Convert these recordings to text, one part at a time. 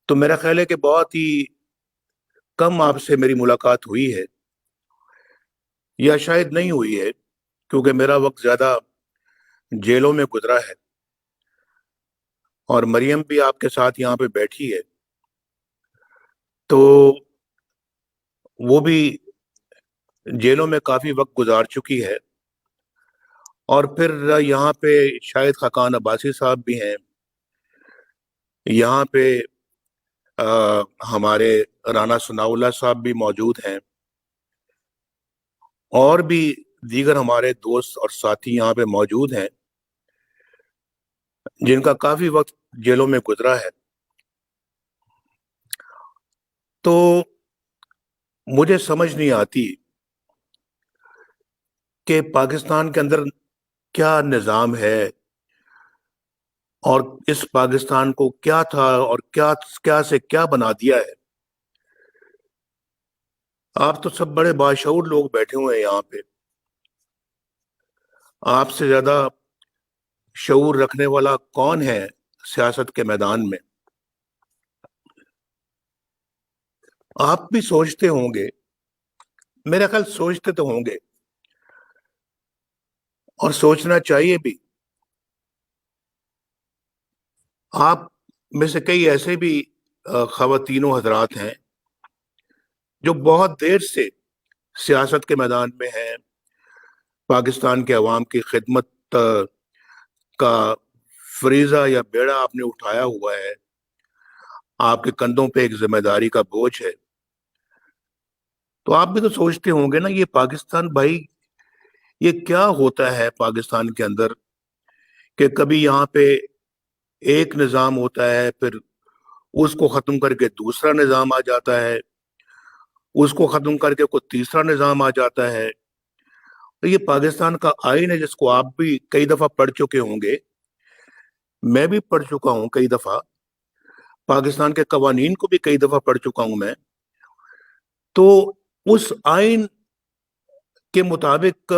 تو میرا خیال ہے کہ بہت ہی کم آپ سے میری ملاقات ہوئی ہے، یا شاید نہیں ہوئی ہے، کیونکہ میرا وقت زیادہ جیلوں میں گزرا ہے، اور مریم بھی آپ کے ساتھ یہاں پہ بیٹھی ہے، تو وہ بھی جیلوں میں کافی وقت گزار چکی ہے۔ اور پھر یہاں پہ شاید خاقان عباسی صاحب بھی ہیں، یہاں پہ ہمارے رانا ثناء اللہ صاحب بھی موجود ہیں، اور بھی دیگر ہمارے دوست اور ساتھی یہاں پہ موجود ہیں جن کا کافی وقت جیلوں میں گزرا ہے۔ تو مجھے سمجھ نہیں آتی کہ پاکستان کے اندر کیا نظام ہے، اور اس پاکستان کو کیا تھا اور کیا کیا سے کیا بنا دیا ہے۔ آپ تو سب بڑے باشعور لوگ بیٹھے ہوئے ہیں یہاں پہ، آپ سے زیادہ شعور رکھنے والا کون ہے سیاست کے میدان میں؟ آپ بھی سوچتے ہوں گے، میرا خیال سوچتے تو ہوں گے، اور سوچنا چاہیے بھی۔ آپ میں سے کئی ایسے بھی خواتین و حضرات ہیں جو بہت دیر سے سیاست کے میدان میں ہیں، پاکستان کے عوام کی خدمت کا فریضہ یا بیڑا آپ نے اٹھایا ہوا ہے، آپ کے کندھوں پہ ایک ذمہ داری کا بوجھ ہے۔ تو آپ بھی تو سوچتے ہوں گے نا، یہ پاکستان بھائی، یہ کیا ہوتا ہے پاکستان کے اندر کہ کبھی یہاں پہ ایک نظام ہوتا ہے، پھر اس کو ختم کر کے دوسرا نظام آ جاتا ہے، اس کو ختم کر کے کوئی تیسرا نظام آ جاتا ہے۔ تو یہ پاکستان کا آئین ہے جس کو آپ بھی کئی دفعہ پڑھ چکے ہوں گے، میں بھی پڑھ چکا ہوں کئی دفعہ، پاکستان کے قوانین کو بھی کئی دفعہ پڑھ چکا ہوں میں۔ تو اس آئین کے مطابق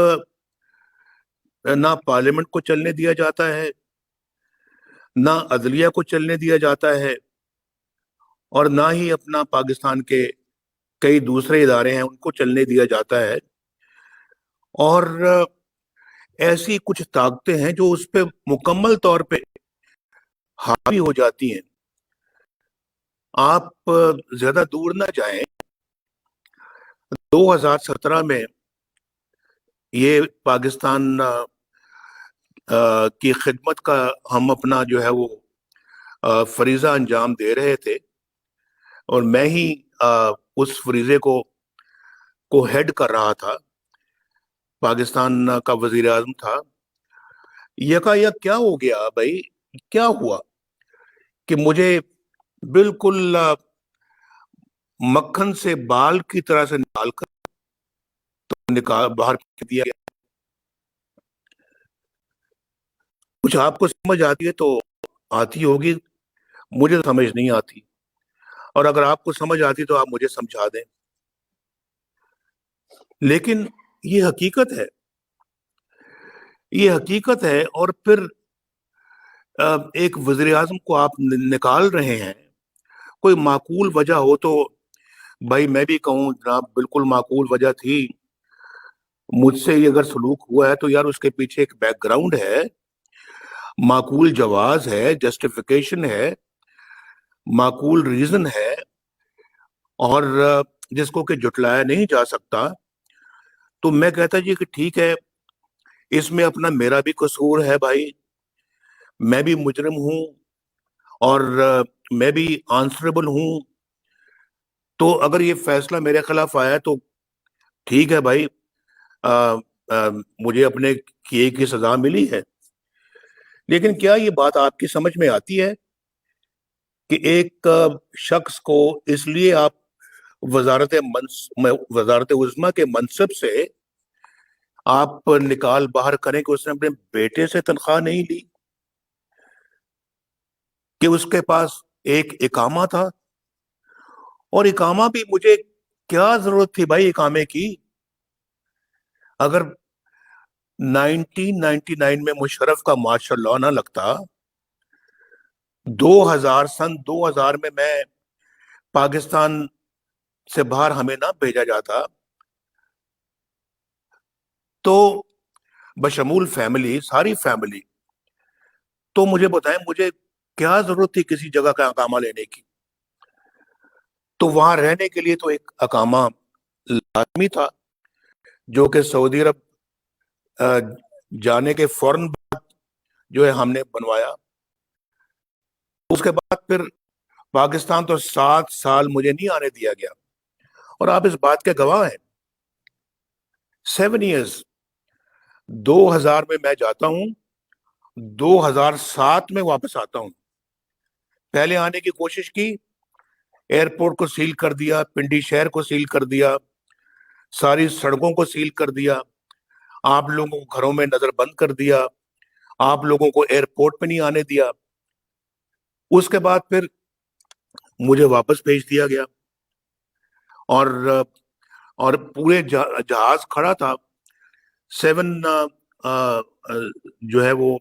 نہ پارلیمنٹ کو چلنے دیا جاتا ہے، نہ عدلیہ کو چلنے دیا جاتا ہے، اور نہ ہی اپنا پاکستان کے کئی دوسرے ادارے ہیں ان کو چلنے دیا جاتا ہے۔ اور ایسی کچھ طاقتیں ہیں جو اس پہ مکمل طور پہ حاوی ہو جاتی ہیں۔ آپ زیادہ دور نہ جائیں، 2017 میں یہ پاکستان کی خدمت کا ہم اپنا جو ہے وہ فریضہ انجام دے رہے تھے، اور میں ہی اس فریضے کو ہیڈ کر رہا تھا، پاکستان کا وزیر اعظم تھا۔ یکا یک کیا ہو گیا بھائی، کیا ہوا کہ مجھے بالکل مکھن سے بال کی طرح سے نکال کر باہر پھینک دیا گیا۔ کچھ آپ کو سمجھ آتی ہے تو آتی ہوگی، مجھے تو سمجھ نہیں آتی، اور اگر آپ کو سمجھ آتی تو آپ مجھے سمجھا دیں۔ لیکن یہ حقیقت ہے، یہ حقیقت ہے۔ اور پھر ایک وزیر اعظم کو آپ نکال رہے ہیں، کوئی معقول وجہ ہو تو بھائی میں بھی کہوں جناب بالکل معقول وجہ تھی، مجھ سے یہ اگر سلوک ہوا ہے تو یار اس کے پیچھے ایک بیک گراؤنڈ ہے، معقول جواز ہے، جسٹیفیکیشن ہے، معقول ریزن ہے، اور جس کو کہ جھٹلایا نہیں جا سکتا۔ تو میں کہتا جی کہ ٹھیک ہے، اس میں اپنا میرا بھی قصور ہے بھائی، میں بھی مجرم ہوں، اور میں بھی آنسریبل ہوں۔ تو اگر یہ فیصلہ میرے خلاف آیا تو ٹھیک ہے بھائی، مجھے اپنے کیے کی سزا ملی ہے۔ لیکن کیا یہ بات آپ کی سمجھ میں آتی ہے کہ ایک شخص کو اس لیے آپ وزارت عظمیٰ کے منصب سے آپ نکال باہر کریں کہ اس نے اپنے بیٹے سے تنخواہ نہیں لی، کہ اس کے پاس ایک اقامہ تھا؟ اور اقامہ بھی مجھے کیا ضرورت تھی بھائی اقامے کی؟ اگر 1999 میں مشرف کا مارشل لاء نہ لگتا، 2000 میں میں پاکستان سے باہر ہمیں نہ بھیجا جاتا تو بشمول فیملی، ساری فیملی، تو مجھے بتائیں مجھے کیا ضرورت تھی کسی جگہ کا اقامہ لینے کی؟ تو وہاں رہنے کے لیے تو ایک اقامہ لازمی تھا، جو کہ سعودی عرب جانے کے فوراً بعد جو ہے ہم نے بنوایا۔ اس کے بعد پھر پاکستان تو 7 سال مجھے نہیں آنے دیا گیا، اور آپ اس بات کے گواہ ہیں۔ 7 ایئرز، 2000 میں جاتا ہوں، 2007 میں واپس آتا ہوں۔ پہلے آنے کی کوشش کی، ایئرپورٹ کو سیل کر دیا، پنڈی شہر کو سیل کر دیا، ساری سڑکوں کو سیل کر دیا، آپ لوگوں کو گھروں میں نظر بند کر دیا، آپ لوگوں کو ایئرپورٹ پہ نہیں آنے دیا۔ اس کے بعد پھر مجھے واپس بھیج دیا گیا، اور پورے جہاز کھڑا تھا 7 جو ہے وہ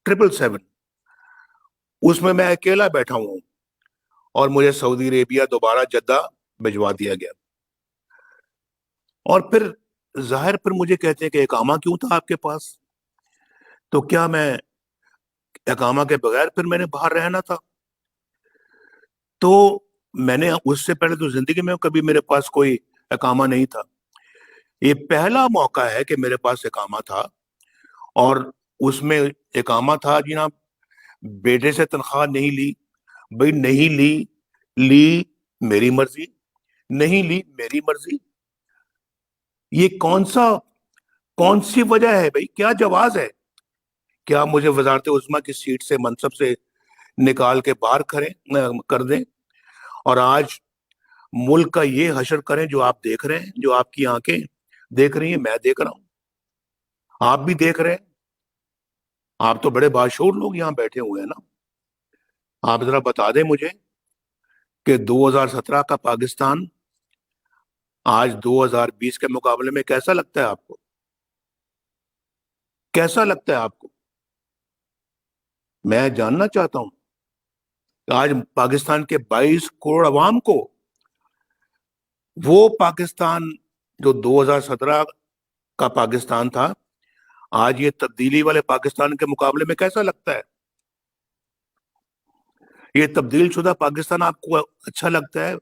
777، اس میں اکیلا بیٹھا ہوں، اور مجھے سعودی عربیہ دوبارہ جدہ بھجوا دیا گیا۔ اور پھر ظاہر پھر مجھے کہتے ہیں کہ اقامہ کیوں تھا آپ کے پاس؟ تو کیا میں اقامہ کے بغیر پھر میں نے باہر رہنا تھا؟ تو میں نے اس سے پہلے تو زندگی میں کبھی میرے پاس کوئی اقامہ نہیں تھا، یہ پہلا موقع ہے کہ میرے پاس اقامہ تھا، اور اس میں اقامہ تھا جناب، بیٹے سے تنخواہ نہیں لی، بھئی نہیں لی میری مرضی، نہیں لی میری مرضی۔ یہ کون سی وجہ ہے بھئی؟ کیا جواز ہے؟ کیا مجھے وزارت عظمیٰ کی سیٹ سے، منصب سے نکال کے باہر کر دیں، اور آج ملک کا یہ حشر کریں جو آپ دیکھ رہے ہیں، جو آپ کی آنکھیں دیکھ رہی ہیں، میں دیکھ رہا ہوں، آپ بھی دیکھ رہے ہیں۔ آپ تو بڑے باشعور لوگ یہاں بیٹھے ہوئے ہیں نا، آپ ذرا بتا دیں مجھے کہ 2017 کا پاکستان آج 2020 کے مقابلے میں کیسا لگتا ہے آپ کو؟ کیسا لگتا ہے آپ کو؟ میں جاننا چاہتا ہوں کہ آج پاکستان کے 22 کروڑ عوام کو وہ پاکستان جو 2017 کا پاکستان تھا، آج یہ تبدیلی والے پاکستان کے مقابلے میں کیسا لگتا ہے؟ یہ تبدیل شدہ پاکستان آپ کو اچھا لگتا ہے؟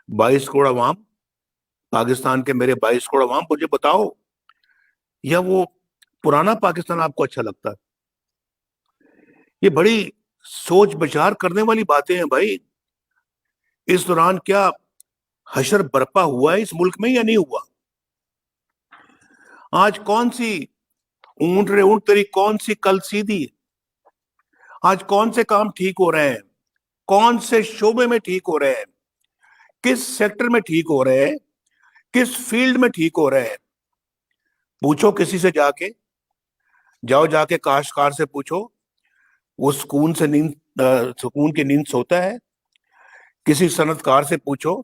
22 کروڑ عوام، پاکستان کے میرے 22 کروڑ عوام، مجھے بتاؤ، یا وہ پرانا پاکستان آپ کو اچھا لگتا ہے؟ یہ بڑی سوچ بچار کرنے والی باتیں ہیں بھائی۔ اس دوران کیا حشر برپا ہوا ہے اس ملک میں یا نہیں ہوا؟ آج کون سی اونٹ رے اونٹ تیری کون سی کل سیدھی؟ آج کون سے کام ٹھیک ہو رہے ہیں؟ کون سے شعبے میں ٹھیک ہو رہے ہیں؟ کس سیکٹر میں ٹھیک ہو رہے ہیں؟ کس فیلڈ میں ٹھیک ہو رہے ہیں؟ پوچھو کسی سے، جا کے کاشتکار سے پوچھو، وہ سکون کی نیند سوتا ہے؟ کسی صنعت کار سے پوچھو،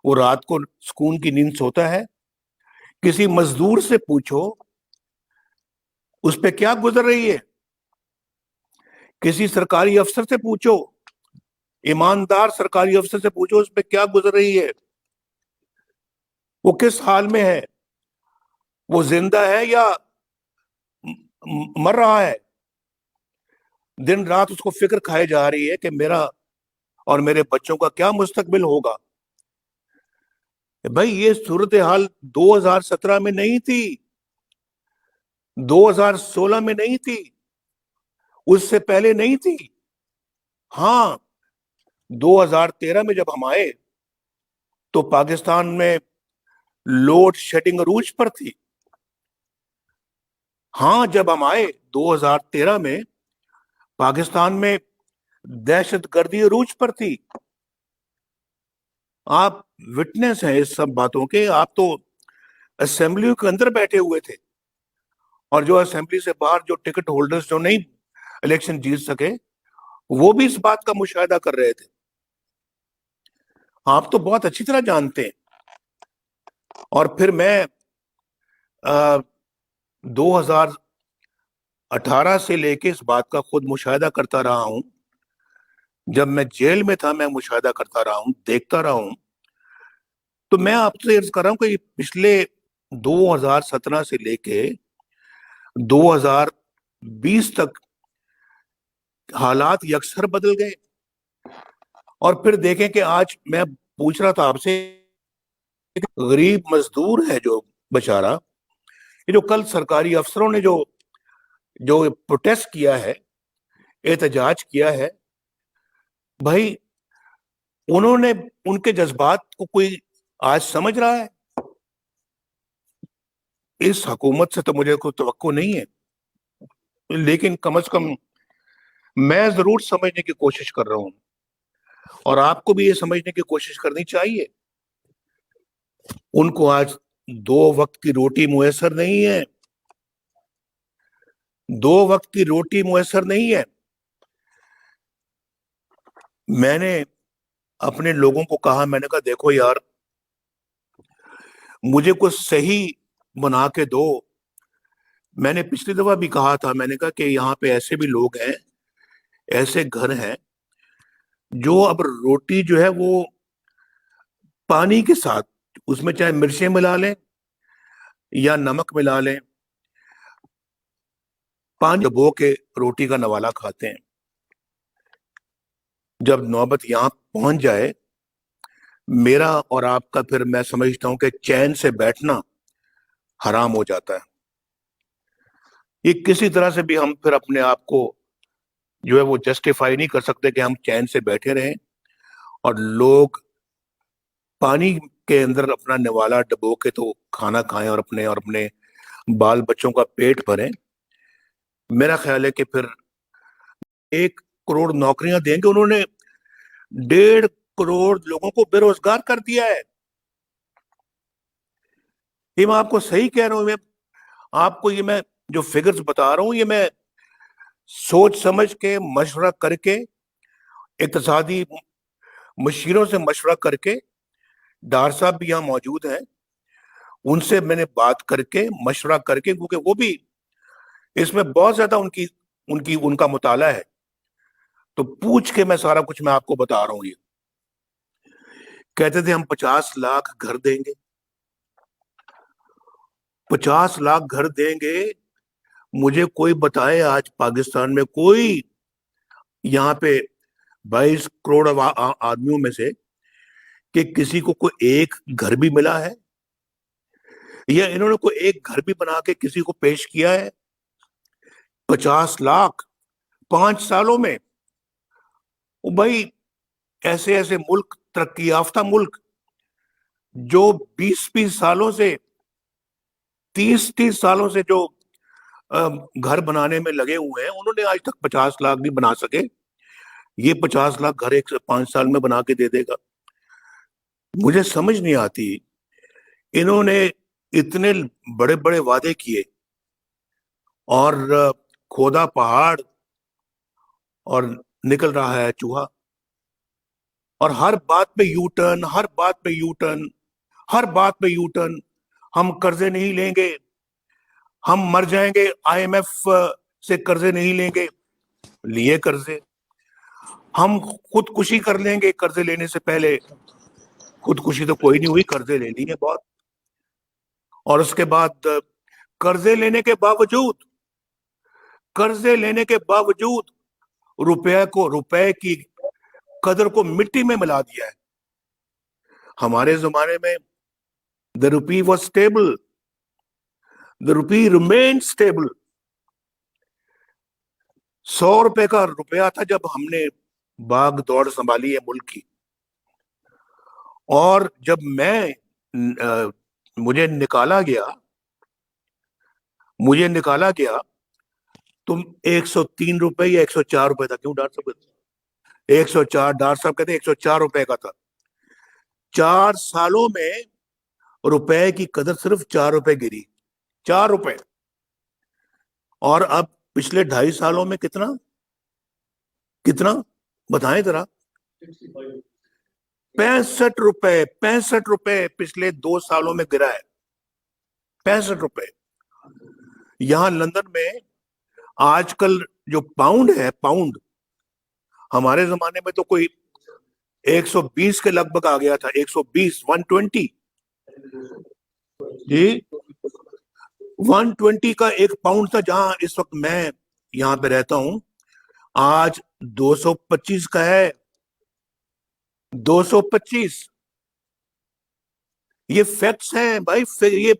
وہ رات کو سکون کی نیند سوتا ہے؟ کسی مزدور سے پوچھو، اس پہ کیا گزر رہی ہے؟ کسی سرکاری افسر سے پوچھو، ایماندار سرکاری افسر سے پوچھو، اس پہ کیا گزر رہی ہے؟ وہ کس حال میں ہے؟ وہ زندہ ہے یا مر رہا ہے؟ دن رات اس کو فکر کھائے جا رہی ہے کہ میرا اور میرے بچوں کا کیا مستقبل ہوگا۔ بھائی یہ صورتحال 2017 میں نہیں تھی، 2016 میں نہیں تھی، اس سے پہلے نہیں تھی۔ ہاں، 2013 میں جب ہم آئے تو پاکستان میں لوڈ شیڈنگ عروج پر تھی۔ ہاں، جب ہم آئے 2013 میں پاکستان میں دہشت گردی عروج پر تھی۔ آپ وٹنس ہیں اس سب باتوں کے، آپ تو اسمبلی کے اندر بیٹھے ہوئے تھے، اور جو اسمبلی سے باہر جو ٹکٹ ہولڈرز جو نہیں الیکشن جیت سکے، وہ بھی اس بات کا مشاہدہ کر رہے تھے۔ آپ تو بہت اچھی طرح جانتے ہیں۔ اور پھر میں 2018 سے لے کے اس بات کا خود مشاہدہ کرتا رہا ہوں جب میں جیل میں تھا میں مشاہدہ کرتا رہا ہوں، دیکھتا رہا ہوں، تو میں آپ سے عرض کر رہا ہوں کہ پچھلے 2017 سے لے کے 2020 تک حالات یکسر بدل گئے. اور پھر دیکھیں کہ آج میں پوچھ رہا تھا آپ سے، غریب مزدور ہے جو بیچارہ، یہ جو کل سرکاری افسروں نے جو پروٹیسٹ کیا ہے، احتجاج کیا ہے، بھائی انہوں نے ان کے جذبات کو کوئی آج سمجھ رہا ہے؟ اس حکومت سے تو مجھے کوئی توقع نہیں ہے، لیکن کم از کم میں ضرور سمجھنے کی کوشش کر رہا ہوں، اور آپ کو بھی یہ سمجھنے کی کوشش کرنی چاہیے. ان کو آج 2 وقت کی روٹی میسر نہیں ہے، 2 وقت کی روٹی میسر نہیں ہے. میں نے اپنے لوگوں کو کہا، میں نے کہا دیکھو یار، مجھے کچھ صحیح بنا کے دو. میں نے پچھلی دفعہ بھی کہا تھا، میں نے کہا کہ یہاں پہ ایسے بھی لوگ ہیں، ایسے گھر ہیں جو اب روٹی جو ہے وہ پانی کے ساتھ، اس میں چاہے مرچیں ملا لیں یا نمک ملا لیں، پانی ڈبو کے روٹی کا نوالا کھاتے ہیں. جب نوبت یہاں پہنچ جائے میرا اور آپ کا، پھر میں سمجھتا ہوں کہ چین سے بیٹھنا حرام ہو جاتا ہے. یہ کسی طرح سے بھی ہم پھر اپنے آپ کو جو ہے وہ جسٹیفائی نہیں کر سکتے کہ ہم چین سے بیٹھے رہیں اور لوگ پانی کے اندر اپنا نوالا ڈبو کے تو کھانا کھائیں اور اپنے بال بچوں کا پیٹ بھریں. میرا خیال ہے کہ پھر 1 کروڑ نوکریاں دیں گے. انہوں نے 1.5 کروڑ لوگوں کو بے روزگار کر دیا ہے. یہ میں آپ کو صحیح کہہ رہا ہوں، میں آپ کو میں جو فگرز بتا رہا ہوں، یہ میں سوچ سمجھ کے مشورہ کر کے، اقتصادی مشیروں سے مشورہ کر کے، ڈار صاحب بھی یہاں موجود ہیں، ان سے میں نے بات کر کے مشورہ کر کے، کیونکہ وہ بھی اس میں بہت زیادہ ان کا مطالعہ ہے، تو پوچھ کے میں سارا کچھ میں آپ کو بتا رہا ہوں. یہ کہتے تھے ہم 50 لاکھ گھر دیں گے، 50 لاکھ گھر دیں گے. مجھے کوئی بتائے آج پاکستان میں کوئی یہاں پہ 22 کروڑ آدمیوں میں سے کہ کسی کو کوئی ایک گھر بھی ملا ہے، یا انہوں نے کوئی ایک گھر بھی بنا کے کسی کو پیش کیا ہے؟ 50 لاکھ 5 سالوں میں. بھائی ایسے ایسے ملک، ترقی یافتہ ملک جو 20 سالوں سے 30 سالوں سے جو گھر بنانے میں لگے ہوئے ہیں، انہوں نے آج تک 50 لاکھ بھی بنا سکے. یہ 50 لاکھ گھر 5 سال میں بنا کے دے دے گا. مجھے سمجھ نہیں آتی، انہوں نے اتنے بڑے بڑے وعدے کیے اور کھودا پہاڑ اور نکل رہا ہے چوہا. اور ہر بات پہ یو ٹرن، ہر بات پہ یو ٹرن، ہر بات پہ یو ٹرن. ہم قرضے نہیں لیں گے، ہم مر جائیں گے، IMF سے قرضے نہیں لیں گے. لیے قرضے. ہم خودکشی کر لیں گے قرضے لینے سے پہلے. خودکشی تو کوئی نہیں ہوئی، قرضے لے لیے بہت. اور اس کے بعد قرضے لینے کے باوجود روپے کی قدر کو مٹی میں ملا دیا ہے. ہمارے زمانے میں the rupee was stable, the rupee remained stable. 100 روپے کا روپیہ تھا جب ہم نے باغ دوڑ سنبھالی ہے ملک کی. اور جب مجھے نکالا گیا تم 103 روپے یا 104 روپے تھا. کیوں ڈاکٹر صاحب؟ 104. ڈاکٹر صاحب کہتے ہیں 104 روپے کا تھا. 4 سالوں میں روپے کی قدر صرف 4 روپے گری. 4 روپے. اور اب پچھلے 2.5 سالوں میں کتنا بتائیں ذرا؟ 65 روپے پچھلے 2 سالوں میں گرا ہے. 65 روپے. یہاں لندن میں آج کل جو پاؤنڈ ہے، ہمارے زمانے میں تو کوئی 120 کے لگ بھگ آ گیا تھا, 120, 120. جی, 120 کا ایک پاؤنڈ تھا جہاں اس وقت میں یہاں پہ رہتا ہوں, آج 225 کا ہے. 225. یہ فیکٹس ہیں بھائی, یہ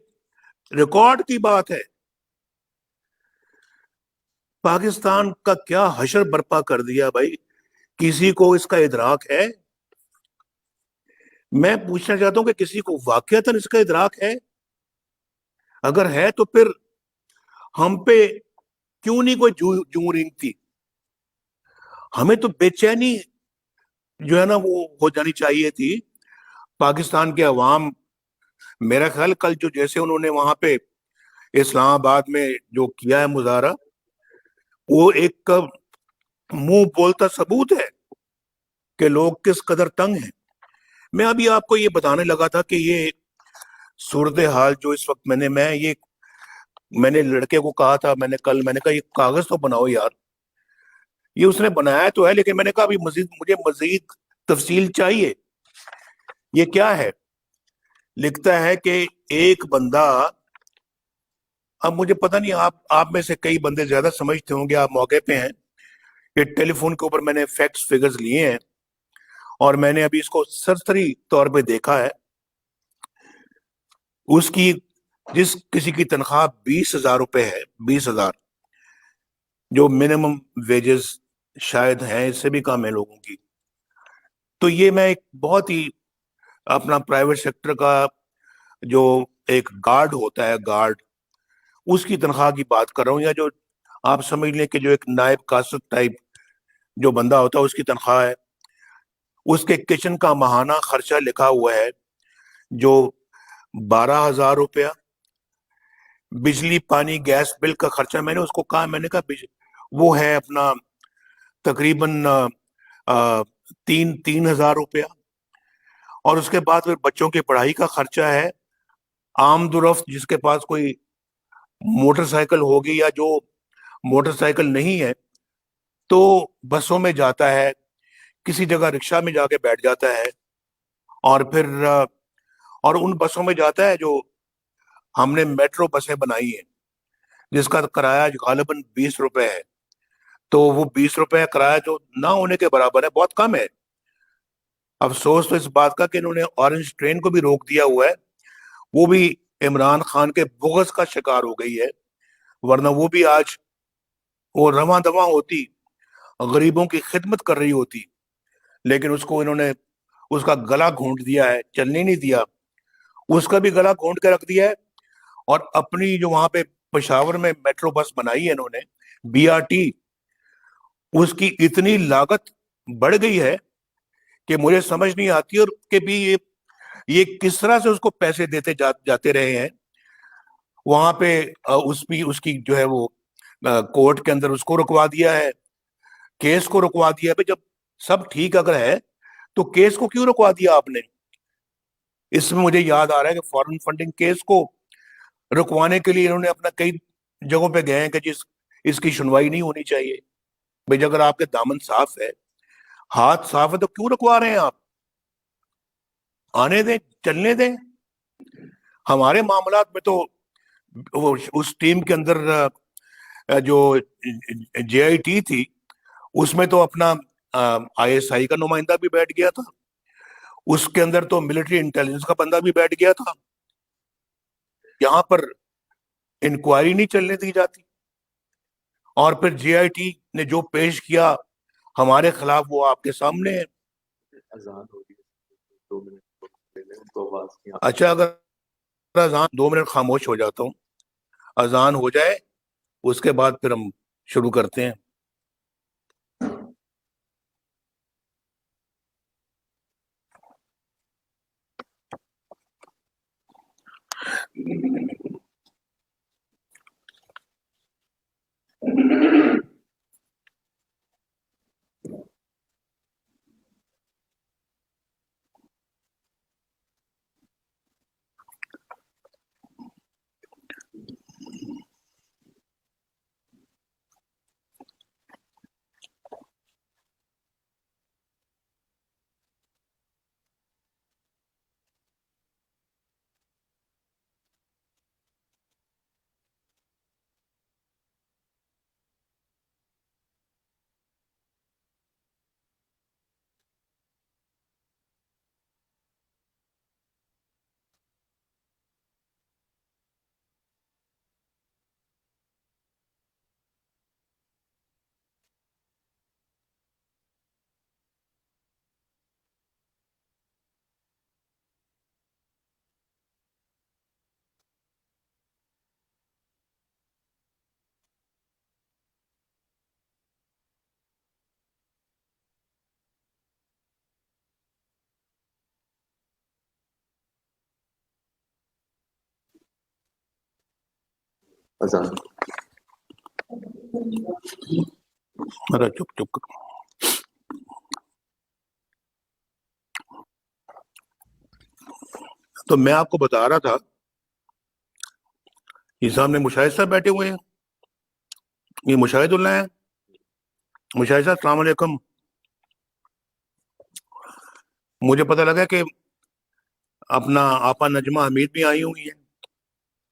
ریکارڈ کی بات ہے. پاکستان کا کیا حشر برپا کر دیا بھائی, کسی کو اس کا ادراک ہے؟ میں پوچھنا چاہتا ہوں کہ کسی کو واقعتاً اس کا ادراک ہے؟ اگر ہے تو پھر ہم پہ کیوں نہیں کوئی جوں رینگتی؟ ہمیں تو بے چینی جو ہے نا وہ ہو جانی چاہیے تھی. پاکستان کے عوام, میرا خیال کل جو جیسے انہوں نے وہاں پہ اسلام آباد میں جو کیا ہے مظاہرہ, وہ ایک منہ بولتا ثبوت ہے کہ لوگ کس قدر تنگ ہیں. میں ابھی آپ کو یہ بتانے لگا تھا کہ یہ صورتحال جو اس وقت میں نے لڑکے کو کہا تھا, میں نے کہا یہ کاغذ تو بناؤ یار. یہ اس نے بنایا تو ہے, لیکن میں نے کہا ابھی مجھے مزید تفصیل چاہیے. یہ کیا ہے؟ لکھتا ہے کہ ایک بندہ, اب مجھے پتہ نہیں آپ میں سے کئی بندے زیادہ سمجھتے ہوں گے, آپ موقع پہ ہیں, کہ ٹیلی فون کے اوپر میں نے فیکٹس فگرز لیے ہیں اور میں نے ابھی اس کو سرسری طور پہ دیکھا ہے. اس کی جس کسی کی تنخواہ 20,000 روپے ہے, 20,000, جو منیمم ویجز شاید ہیں, اس سے بھی کم ہے لوگوں کی. تو یہ میں ایک بہت ہی اپنا پرائیویٹ سیکٹر کا جو ایک گارڈ ہوتا ہے, گارڈ, اس کی تنخواہ کی بات کر رہا ہوں, یا جو آپ سمجھ لیں کہ جو ایک نائب قاصد ٹائپ جو بندہ ہوتا ہے اس کی تنخواہ ہے. اس کے کچن کا ماہانہ خرچہ لکھا ہوا ہے جو 12,000 روپیہ. بجلی پانی گیس بل کا خرچہ, میں نے اس کو کہا, میں نے کہا وہ ہے اپنا تقریباً 3,000 روپیہ. اور اس کے بعد پھر بچوں کی پڑھائی کا خرچہ ہے. آمد و رفت, جس کے پاس کوئی موٹر سائیکل ہوگی یا جو موٹر سائیکل نہیں ہے تو بسوں میں جاتا ہے, کسی جگہ رکشہ میں جا کے بیٹھ جاتا ہے, اور پھر اور ان بسوں میں جاتا ہے جو ہم نے میٹرو بسیں بنائی ہیں, جس کا کرایہ غالباً 20 روپے ہے. تو وہ 20 روپے کرایہ جو نہ ہونے کے برابر ہے, بہت کم ہے. افسوس تو اس بات کا کہ انہوں نے اورنج ٹرین کو بھی روک دیا ہوا ہے, وہ بھی عمران خان کے بغض کا شکار ہو گئی ہے, ورنہ وہ بھی آج وہ رواں دواں ہوتی, غریبوں کی خدمت کر رہی ہوتی. لیکن اس کو انہوں نے اس کا گلا گھونٹ دیا ہے, چلنے نہیں دیا, اس کا بھی گلا گھونٹ کے رکھ دیا ہے. اور اپنی جو وہاں پہ پشاور میں میٹرو بس بنائی ہے انہوں نے, BRT, اس کی اتنی لاگت بڑھ گئی ہے کہ مجھے سمجھ نہیں آتی, اور کہ بھی یہ کس طرح سے اس کو پیسے دیتے جاتے رہے ہیں. وہاں پہ اس کی جو ہے وہ کورٹ کے اندر اس کو رکوا دیا ہے, کیس کو رکوا دیا ہے. جب سب ٹھیک اگر ہے تو کیس کو کیوں رکوا دیا آپ نے؟ اس میں مجھے یاد آ رہا ہے کہ فارن فنڈنگ کیس کو رکوانے کے لیے انہوں نے اپنا کئی جگہوں پہ گئے ہیں کہ اس کی سنوائی نہیں ہونی چاہیے. بھائی اگر آپ کے دامن صاف ہے, ہاتھ صاف ہے, تو کیوں رکوا رہے ہیں آپ؟ آنے دیں, چلنے دیں. ہمارے معاملات میں تو اس ٹیم کے اندر جو JIT تھی, اس میں تو اپنا ISI کا نمائندہ بھی بیٹھ گیا تھا, اس کے اندر تو ملٹری انٹیلیجنس کا بندہ بھی بیٹھ گیا تھا. یہاں پر انکوائری نہیں چلنے دی جاتی, اور پھر JIT نے جو پیش کیا ہمارے خلاف وہ آپ کے سامنے ہے. اچھا, اگر اذان 2 منٹ خاموش ہو جاتا ہوں, اذان ہو جائے اس کے بعد پھر ہم شروع کرتے ہیں. اذان. ذرا چپ چپ کرو. تو میں آپ کو بتا رہا تھا یہ سامنے مشاہد صاحب بیٹھے ہوئے ہیں, یہ مشاہد اللہ ہیں. مشاہد صاحب السلام علیکم. مجھے پتہ لگا کہ اپنا آپا نجمہ حمید بھی آئی ہوئی ہیں.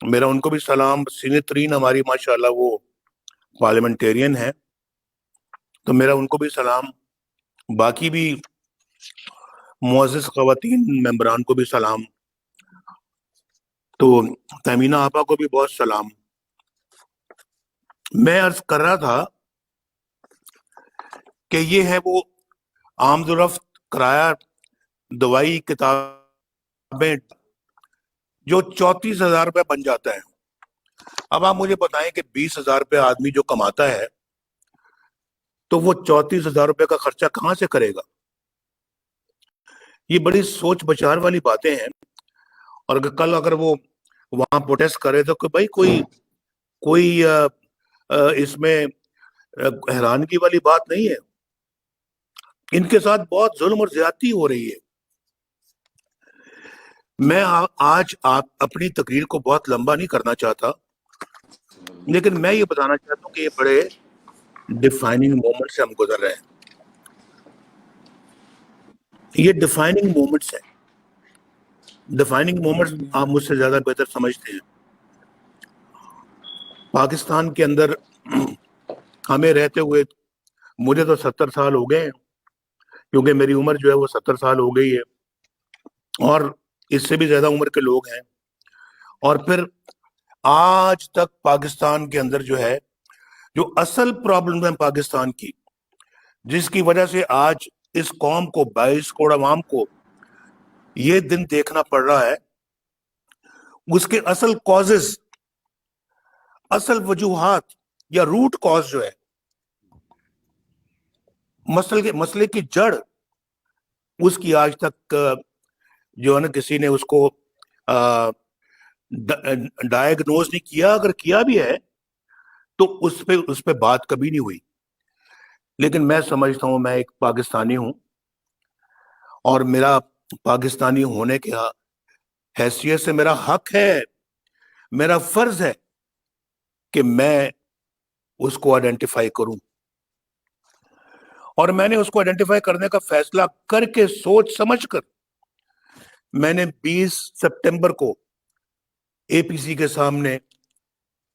میرا ان کو بھی سلام. سینئر ترین ہماری ماشاءاللہ وہ پارلیمنٹیرین ہیں, تو میرا ان کو بھی سلام. باقی بھی معزز خواتین ممبران کو بھی سلام. تو تیمینہ آپا کو بھی بہت سلام. میں عرض کر رہا تھا کہ یہ ہے وہ آمد و رفت کرایہ دوائی کتابیں جو 34,000 روپے بن جاتا ہے. اب آپ مجھے بتائیں کہ 20,000 روپے آدمی جو کماتا ہے تو وہ 34,000 روپے کا خرچہ کہاں سے کرے گا؟ یہ بڑی سوچ بچار والی باتیں ہیں. اور کل اگر وہ وہاں پروٹیسٹ کرے تو کہ بھائی کوئی اس میں حیرانگی والی بات نہیں ہے. ان کے ساتھ بہت ظلم اور زیادتی ہو رہی ہے. میں آج آپ اپنی تقریر کو بہت لمبا نہیں کرنا چاہتا, لیکن میں یہ بتانا چاہتا ہوں کہ یہ بڑے ڈیفائننگ مومنٹ سے ہم گزر رہے ہیں. یہ ڈیفائننگ مومنٹس ہیں. ڈیفائننگ مومنٹس آپ مجھ سے زیادہ بہتر سمجھتے ہیں. پاکستان کے اندر ہمیں رہتے ہوئے مجھے تو 70 سال ہو گئے ہیں, کیونکہ میری عمر جو ہے وہ 70 سال ہو گئی ہے, اور اس سے بھی زیادہ عمر کے لوگ ہیں. اور پھر آج تک پاکستان کے اندر جو ہے جو اصل پرابلم ہے پاکستان کی, جس کی وجہ سے آج اس قوم کو 22 کروڑ عوام کو یہ دن دیکھنا پڑ رہا ہے, اس کے اصل کازز, اصل وجوہات یا روٹ کاز جو ہے, مسئلے کی جڑ, اس کی آج تک جو ہے نا کسی نے اس کو ڈائگنوز نہیں کیا. اگر کیا بھی ہے تو اس پہ بات کبھی نہیں ہوئی. لیکن میں سمجھتا ہوں میں ایک پاکستانی ہوں, اور میرا پاکستانی ہونے کی حیثیت سے میرا حق ہے, میرا فرض ہے کہ میں اس کو آئیڈینٹیفائی کروں. اور میں نے اس کو آئیڈینٹیفائی کرنے کا فیصلہ کر کے سوچ سمجھ کر میں نے 20 سپٹمبر کو اے پی سی کے سامنے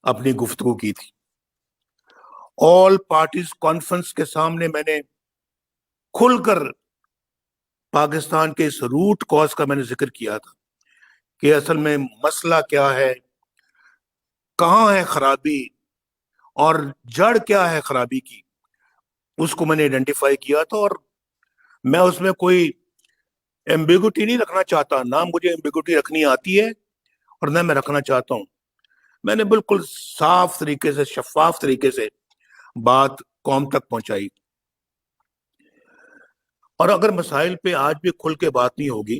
اپنی گفتگو کی تھی. آل پارٹیز کانفرنس کے سامنے میں نے کھل کر پاکستان کے اس روٹ کاز کا میں نے ذکر کیا تھا کہ اصل میں مسئلہ کیا ہے, کہاں ہے خرابی, اور جڑ کیا ہے خرابی کی, اس کو میں نے آئیڈینٹیفائی کیا تھا. اور میں اس میں کوئی ایمبیگوٹی نہیں رکھنا چاہتا, نہ مجھے ایمبیگوٹی رکھنی آتی ہے اور نہ میں رکھنا چاہتا ہوں. میں نے بالکل صاف طریقے سے, شفاف طریقے سے بات قوم تک پہنچائی. اور اگر مسائل پہ آج بھی کھل کے بات نہیں ہوگی,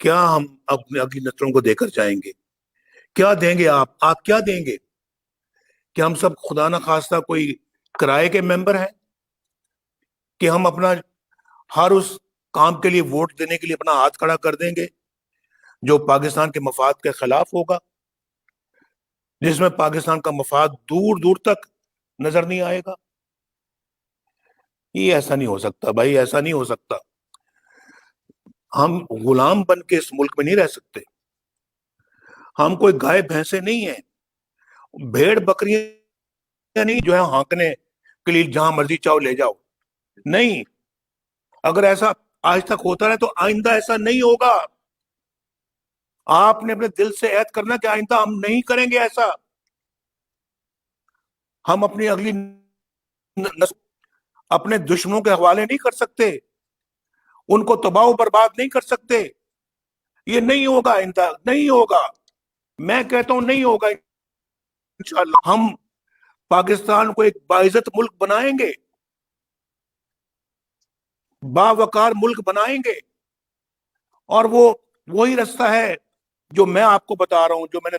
کیا ہم اپنے اگلی نسلوں کو دے کر جائیں گے؟ کیا دیں گے آپ کیا دیں گے؟ کہ ہم سب خدا نہ خواستہ کوئی کرائے کے ممبر ہیں کہ ہم اپنا ہر اس کام کے لیے ووٹ دینے کے لیے اپنا ہاتھ کھڑا کر دیں گے جو پاکستان کے مفاد کے خلاف ہوگا, جس میں پاکستان کا مفاد دور دور تک نظر نہیں آئے گا؟ یہ ایسا نہیں ہو سکتا بھائی, ایسا نہیں ہو سکتا. ہم غلام بن کے اس ملک میں نہیں رہ سکتے. ہم کوئی گائے بھینسے نہیں ہیں, بھیڑ بکریاں نہیں جو ہے ہانکنے کے لیے جہاں مرضی چاہو لے جاؤ. نہیں, اگر ایسا آج تک ہوتا رہے تو آئندہ ایسا نہیں ہوگا. آپ نے اپنے دل سے عہد کرنا کہ آئندہ ہم نہیں کریں گے ایسا. ہم اپنی اگلی نسل اپنے دشمنوں کے حوالے نہیں کر سکتے, ان کو تباہ و برباد نہیں کر سکتے. یہ نہیں ہوگا, آئندہ نہیں ہوگا. میں کہتا ہوں نہیں ہوگا انشاءاللہ. ہم پاکستان کو ایک باعزت ملک بنائیں گے, باوقار ملک بنائیں گے, اور وہی رستہ ہے جو میں آپ کو بتا رہا ہوں, جو میں نے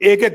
$1-1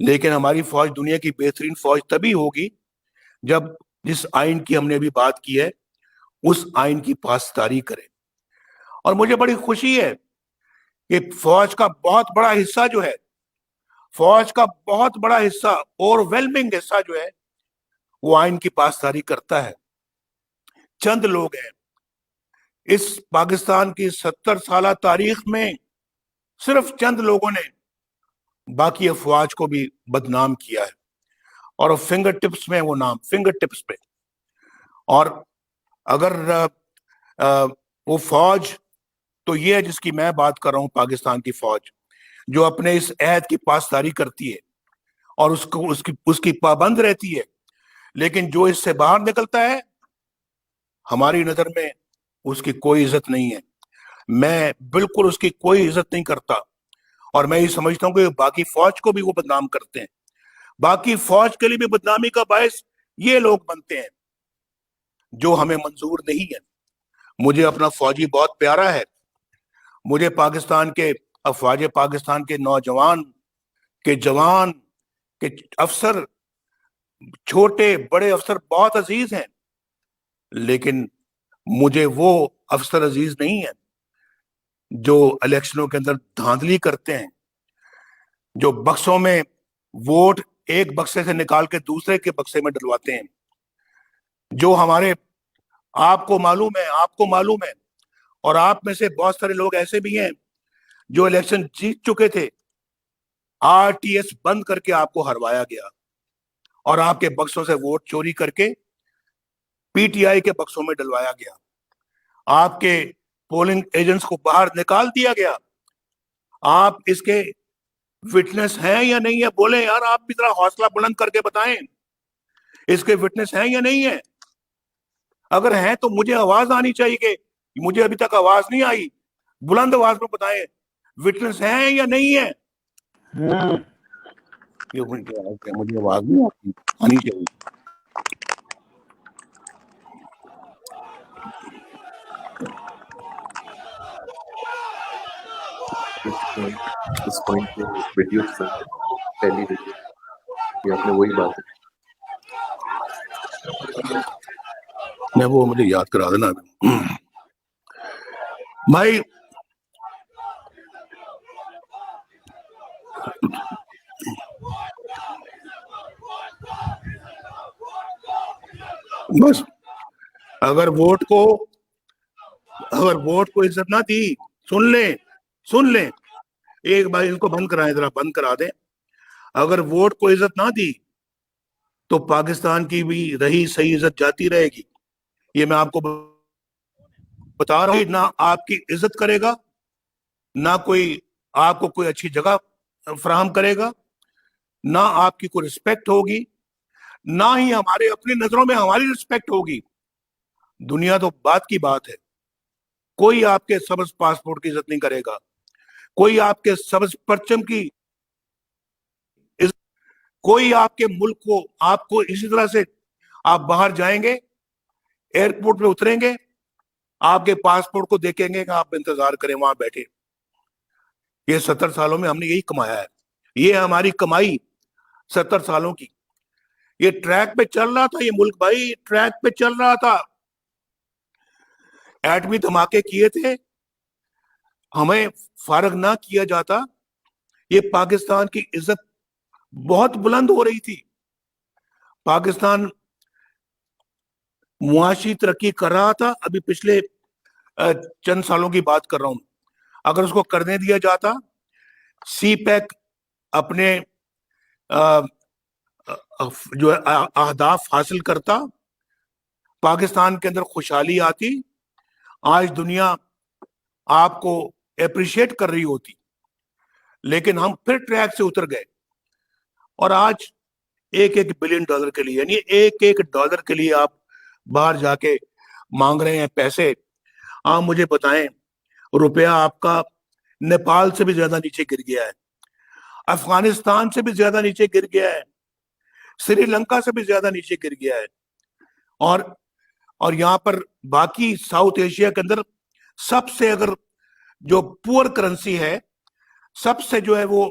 لیکن ہماری فوج دنیا کی بہترین فوج تبھی ہوگی جب جس آئین کی ہم نے ابھی بات کی ہے اس آئین کی پاسداری کرے. اور مجھے بڑی خوشی ہے کہ فوج کا بہت بڑا حصہ جو ہے، فوج کا بہت بڑا حصہ، اوور ویلمنگ حصہ جو ہے وہ آئین کی پاسداری کرتا ہے. چند لوگ ہیں اس پاکستان کی 70 سالہ تاریخ میں، صرف چند لوگوں نے باقی افواج کو بھی بدنام کیا ہے، اور فنگر ٹپس میں وہ نام، فنگر ٹپس پہ. اور اگر وہ فوج تو یہ ہے جس کی میں بات کر رہا ہوں، پاکستان کی فوج جو اپنے اس عہد کی پاسداری کرتی ہے اور اس کی پابند رہتی ہے، لیکن جو اس سے باہر نکلتا ہے ہماری نظر میں اس کی کوئی عزت نہیں ہے. میں بالکل اس کی کوئی عزت نہیں کرتا، اور میں یہ سمجھتا ہوں کہ باقی فوج کو بھی وہ بدنام کرتے ہیں. باقی فوج کے لیے بھی بدنامی کا باعث یہ لوگ بنتے ہیں جو ہمیں منظور نہیں ہے. مجھے اپنا فوجی بہت پیارا ہے. مجھے پاکستان کے افواج پاکستان کے نوجوان کے جوان کے افسر، چھوٹے بڑے افسر بہت عزیز ہیں، لیکن مجھے وہ افسر عزیز نہیں ہیں جو الیکشنوں کے اندر دھاندلی کرتے ہیں، جو بکسوں میں ووٹ ایک بکسے سے نکال کے دوسرے کے بکسے میں ڈلواتے ہیں. جو ہمارے آپ کو معلوم ہے اور آپ میں سے بہت سارے لوگ ایسے بھی ہیں جو الیکشن جیت چکے تھے، آر ٹی ایس بند کر کے آپ کو ہروایا گیا اور آپ کے بکسوں سے ووٹ چوری کر کے پی ٹی آئی کے بکسوں میں ڈلوایا گیا. آپ کے پولنگ ایجنٹس کو باہر نکال دیا گیا. آپ اس کے وٹنس ہیں یا نہیں ہے؟ بولیں یار، آپ بھی ذرا حوصلہ بلند کر کے بتائیں اس کے وٹنس ہیں یا نہیں ہے. اگر ہیں تو مجھے آواز آنی چاہیے، کہ مجھے ابھی تک آواز نہیں آئی. بلند آواز میں بتائیں وٹنس ہیں یا نہیں ہے. مجھے آواز نہیں آنی چاہیے. اس پوائنٹ پہ ویڈیو پہلی ویڈیو یہ آپ نے وہی بات ہے. میں وہ مجھے یاد کرا دینا بھائی. بس اگر ووٹ کو عزت نہ دی، سن لیں ایک بار ان کو بند کرائیں، ذرا بند کرا دیں. اگر ووٹ کو عزت نہ دی تو پاکستان کی بھی رہی صحیح عزت جاتی رہے گی. یہ میں آپ کو بتا رہا ہوں. نہ آپ کی عزت کرے گا، نہ کوئی آپ کو کوئی اچھی جگہ فراہم کرے گا، نہ آپ کی کوئی رسپیکٹ ہوگی، نہ ہی ہمارے اپنی نظروں میں ہماری رسپیکٹ ہوگی. دنیا تو بات کی بات ہے. کوئی آپ کے سبز پاسپورٹ کی عزت نہیں کرے گا، کوئی آپ کے سبز پرچم کی عزت، کوئی آپ کے ملک کو، آپ کو اسی طرح سے آپ باہر جائیں گے، ایئرپورٹ پہ اتریں گے، آپ کے پاسپورٹ کو دیکھیں گے کہ آپ انتظار کریں وہاں بیٹھے. یہ 70 سالوں میں ہم نے یہی کمایا ہے. یہ ہماری کمائی 70 سالوں کی. یہ ٹریک پہ چل رہا تھا، یہ ملک بھائی ٹریک پہ چل رہا تھا. ایٹمی دھماکے کیے تھے، ہمیں فارغ نہ کیا جاتا. یہ پاکستان کی عزت بہت بلند ہو رہی تھی. پاکستان معاشی ترقی کر رہا تھا. ابھی پچھلے چند سالوں کی بات کر رہا ہوں. اگر اس کو کرنے دیا جاتا، سی پیک اپنے جو اہداف حاصل کرتا، پاکستان کے اندر خوشحالی آتی، آج دنیا آپ کو اپریشیٹ کر رہی ہوتی. لیکن ہم پھر ٹریک سے اتر گئے، اور آج $1 بلین کے لیے، یعنی $1 کے لیے آپ باہر جا کے مانگ رہے ہیں پیسے. آپ مجھے بتائیں، روپیہ آپ کا نیپال سے بھی زیادہ نیچے گر گیا ہے، افغانستان سے بھی زیادہ نیچے گر گیا ہے، سری لنکا سے بھی زیادہ نیچے گر گیا ہے. اور یہاں پر باقی ساؤتھ ایشیا کے اندر سب سے اگر جو پور کرنسی ہے، سب سے جو ہے وہ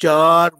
4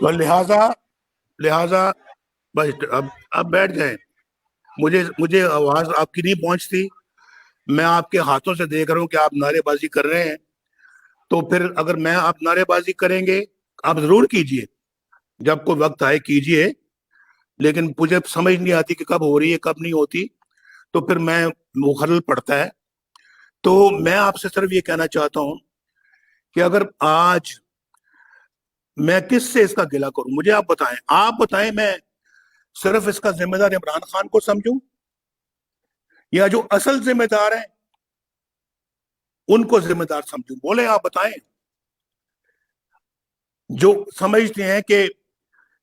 تو لہذا بس اب بیٹھ جائیں. مجھے آواز آپ کی نہیں پہنچتی. میں آپ کے ہاتھوں سے دیکھ رہا ہوں کہ آپ نعرے بازی کر رہے ہیں. تو پھر اگر میں آپ نعرے بازی کریں گے, آپ ضرور کیجئے, جب کوئی وقت آئے کیجئے, لیکن مجھے سمجھ نہیں آتی کہ کب ہو رہی ہے کب نہیں ہوتی, تو پھر میں مخلل پڑتا ہے. تو میں آپ سے صرف یہ کہنا چاہتا ہوں کہ اگر آج میں کس سے اس کا گلہ کروں, مجھے آپ بتائیں میں صرف اس کا ذمہ دار عمران خان کو سمجھوں, یا جو اصل ذمہ دار ہیں ان کو ذمہ دار سمجھوں؟ بولیں, آپ بتائیں. جو سمجھتے ہیں کہ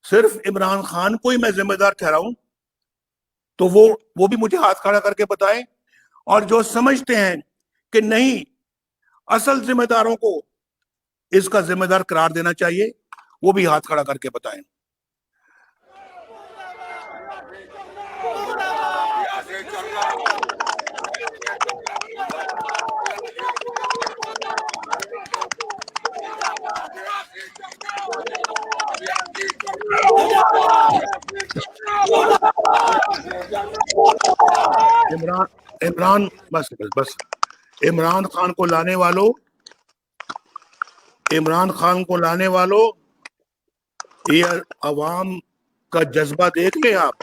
صرف عمران خان کو ہی میں ذمہ دار ٹھہراؤں تو وہ بھی مجھے ہاتھ کھڑا کر کے بتائیں, اور جو سمجھتے ہیں کہ نہیں اصل ذمہ داروں کو اس کا ذمہ دار قرار دینا چاہیے, وہ بھی ہاتھ کھڑا کر کے بتائیں. عمران بس عمران خان کو لانے والوں یہ عوام کا جذبہ دیکھ لیں. آپ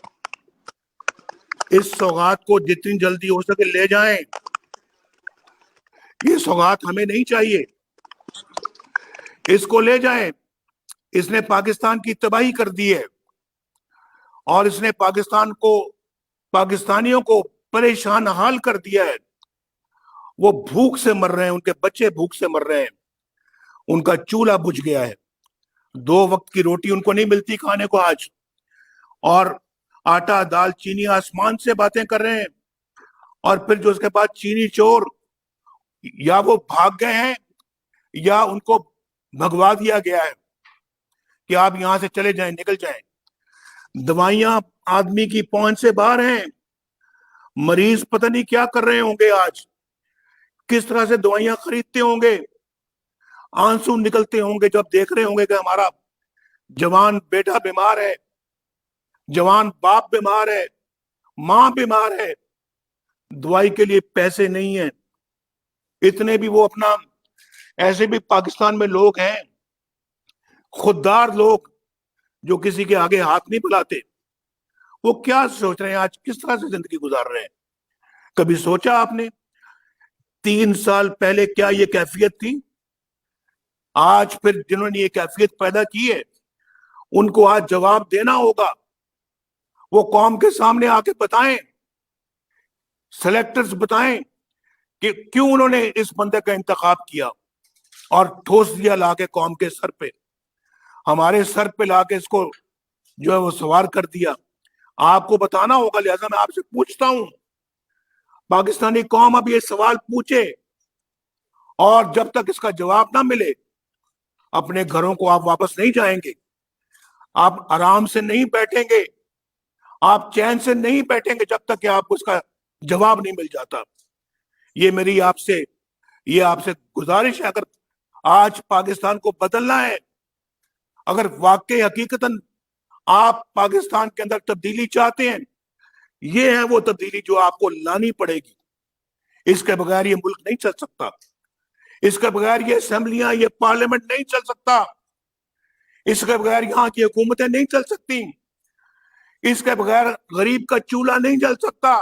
اس سوغات کو جتنی جلدی ہو سکے لے جائیں. یہ سوغات ہمیں نہیں چاہیے, اس کو لے جائیں. اس نے پاکستان کی تباہی کر دی ہے, اور اس نے پاکستانیوں کو پریشان حال کر دیا ہے. وہ بھوک سے مر رہے ہیں, ان کے بچے بھوک سے مر رہے ہیں, ان کا چولہا بجھ گیا ہے, 2 وقت کی روٹی ان کو نہیں ملتی کھانے کو آج, اور آٹا دال چینی آسمان سے باتیں کر رہے ہیں. اور پھر جو اس کے بعد چینی چور یا وہ بھاگ گئے ہیں یا ان کو بھگوا دیا گیا ہے کہ آپ یہاں سے چلے جائیں, نکل جائیں. دوائیاں آدمی کی پہنچ سے باہر ہیں. مریض پتہ نہیں کیا کر رہے ہوں گے آج, کس طرح سے دوائیاں خریدتے ہوں گے, آنسو نکلتے ہوں گے جب دیکھ رہے ہوں گے کہ ہمارا جوان بیٹا بیمار ہے, جوان باپ بیمار ہے, ماں بیمار ہے, دوائی کے لیے پیسے نہیں ہیں. اتنے بھی وہ اپنا, ایسے بھی پاکستان میں لوگ ہیں خوددار لوگ جو کسی کے آگے ہاتھ نہیں پھیلاتے. وہ کیا سوچ رہے ہیں آج, کس طرح سے زندگی گزار رہے ہیں؟ کبھی سوچا آپ نے 3 سال پہلے کیا یہ کیفیت تھی؟ آج پھر جنہوں نے یہ کیفیت پیدا کی ہے ان کو آج جواب دینا ہوگا. وہ قوم کے سامنے آ کے بتائیں, سلیکٹرز بتائیں کہ کیوں انہوں نے اس بندے کا انتخاب کیا اور ٹھوس دیا لا کے قوم کے سر پہ, ہمارے سر پہ لا کے اس کو جو ہے وہ سوار کر دیا. آپ کو بتانا ہوگا. لہذا میں آپ سے پوچھتا ہوں, پاکستانی قوم اب یہ سوال پوچھے, اور جب تک اس کا جواب نہ ملے اپنے گھروں کو آپ واپس نہیں جائیں گے, آپ آرام سے نہیں بیٹھیں گے, آپ چین سے نہیں بیٹھیں گے جب تک کہ آپ کو اس کا جواب نہیں مل جاتا. یہ میری آپ سے گزارش ہے. اگر آج پاکستان کو بدلنا ہے, اگر واقعی حقیقتاً آپ پاکستان کے اندر تبدیلی چاہتے ہیں, یہ ہے وہ تبدیلی جو آپ کو لانی پڑے گی. اس کے بغیر یہ ملک نہیں چل سکتا, اس کے بغیر یہ اسمبلیاں, یہ پارلیمنٹ نہیں چل سکتا, اس کے بغیر یہاں کی حکومتیں نہیں چل سکتی, اس کے بغیر غریب کا چولہا نہیں جل سکتا,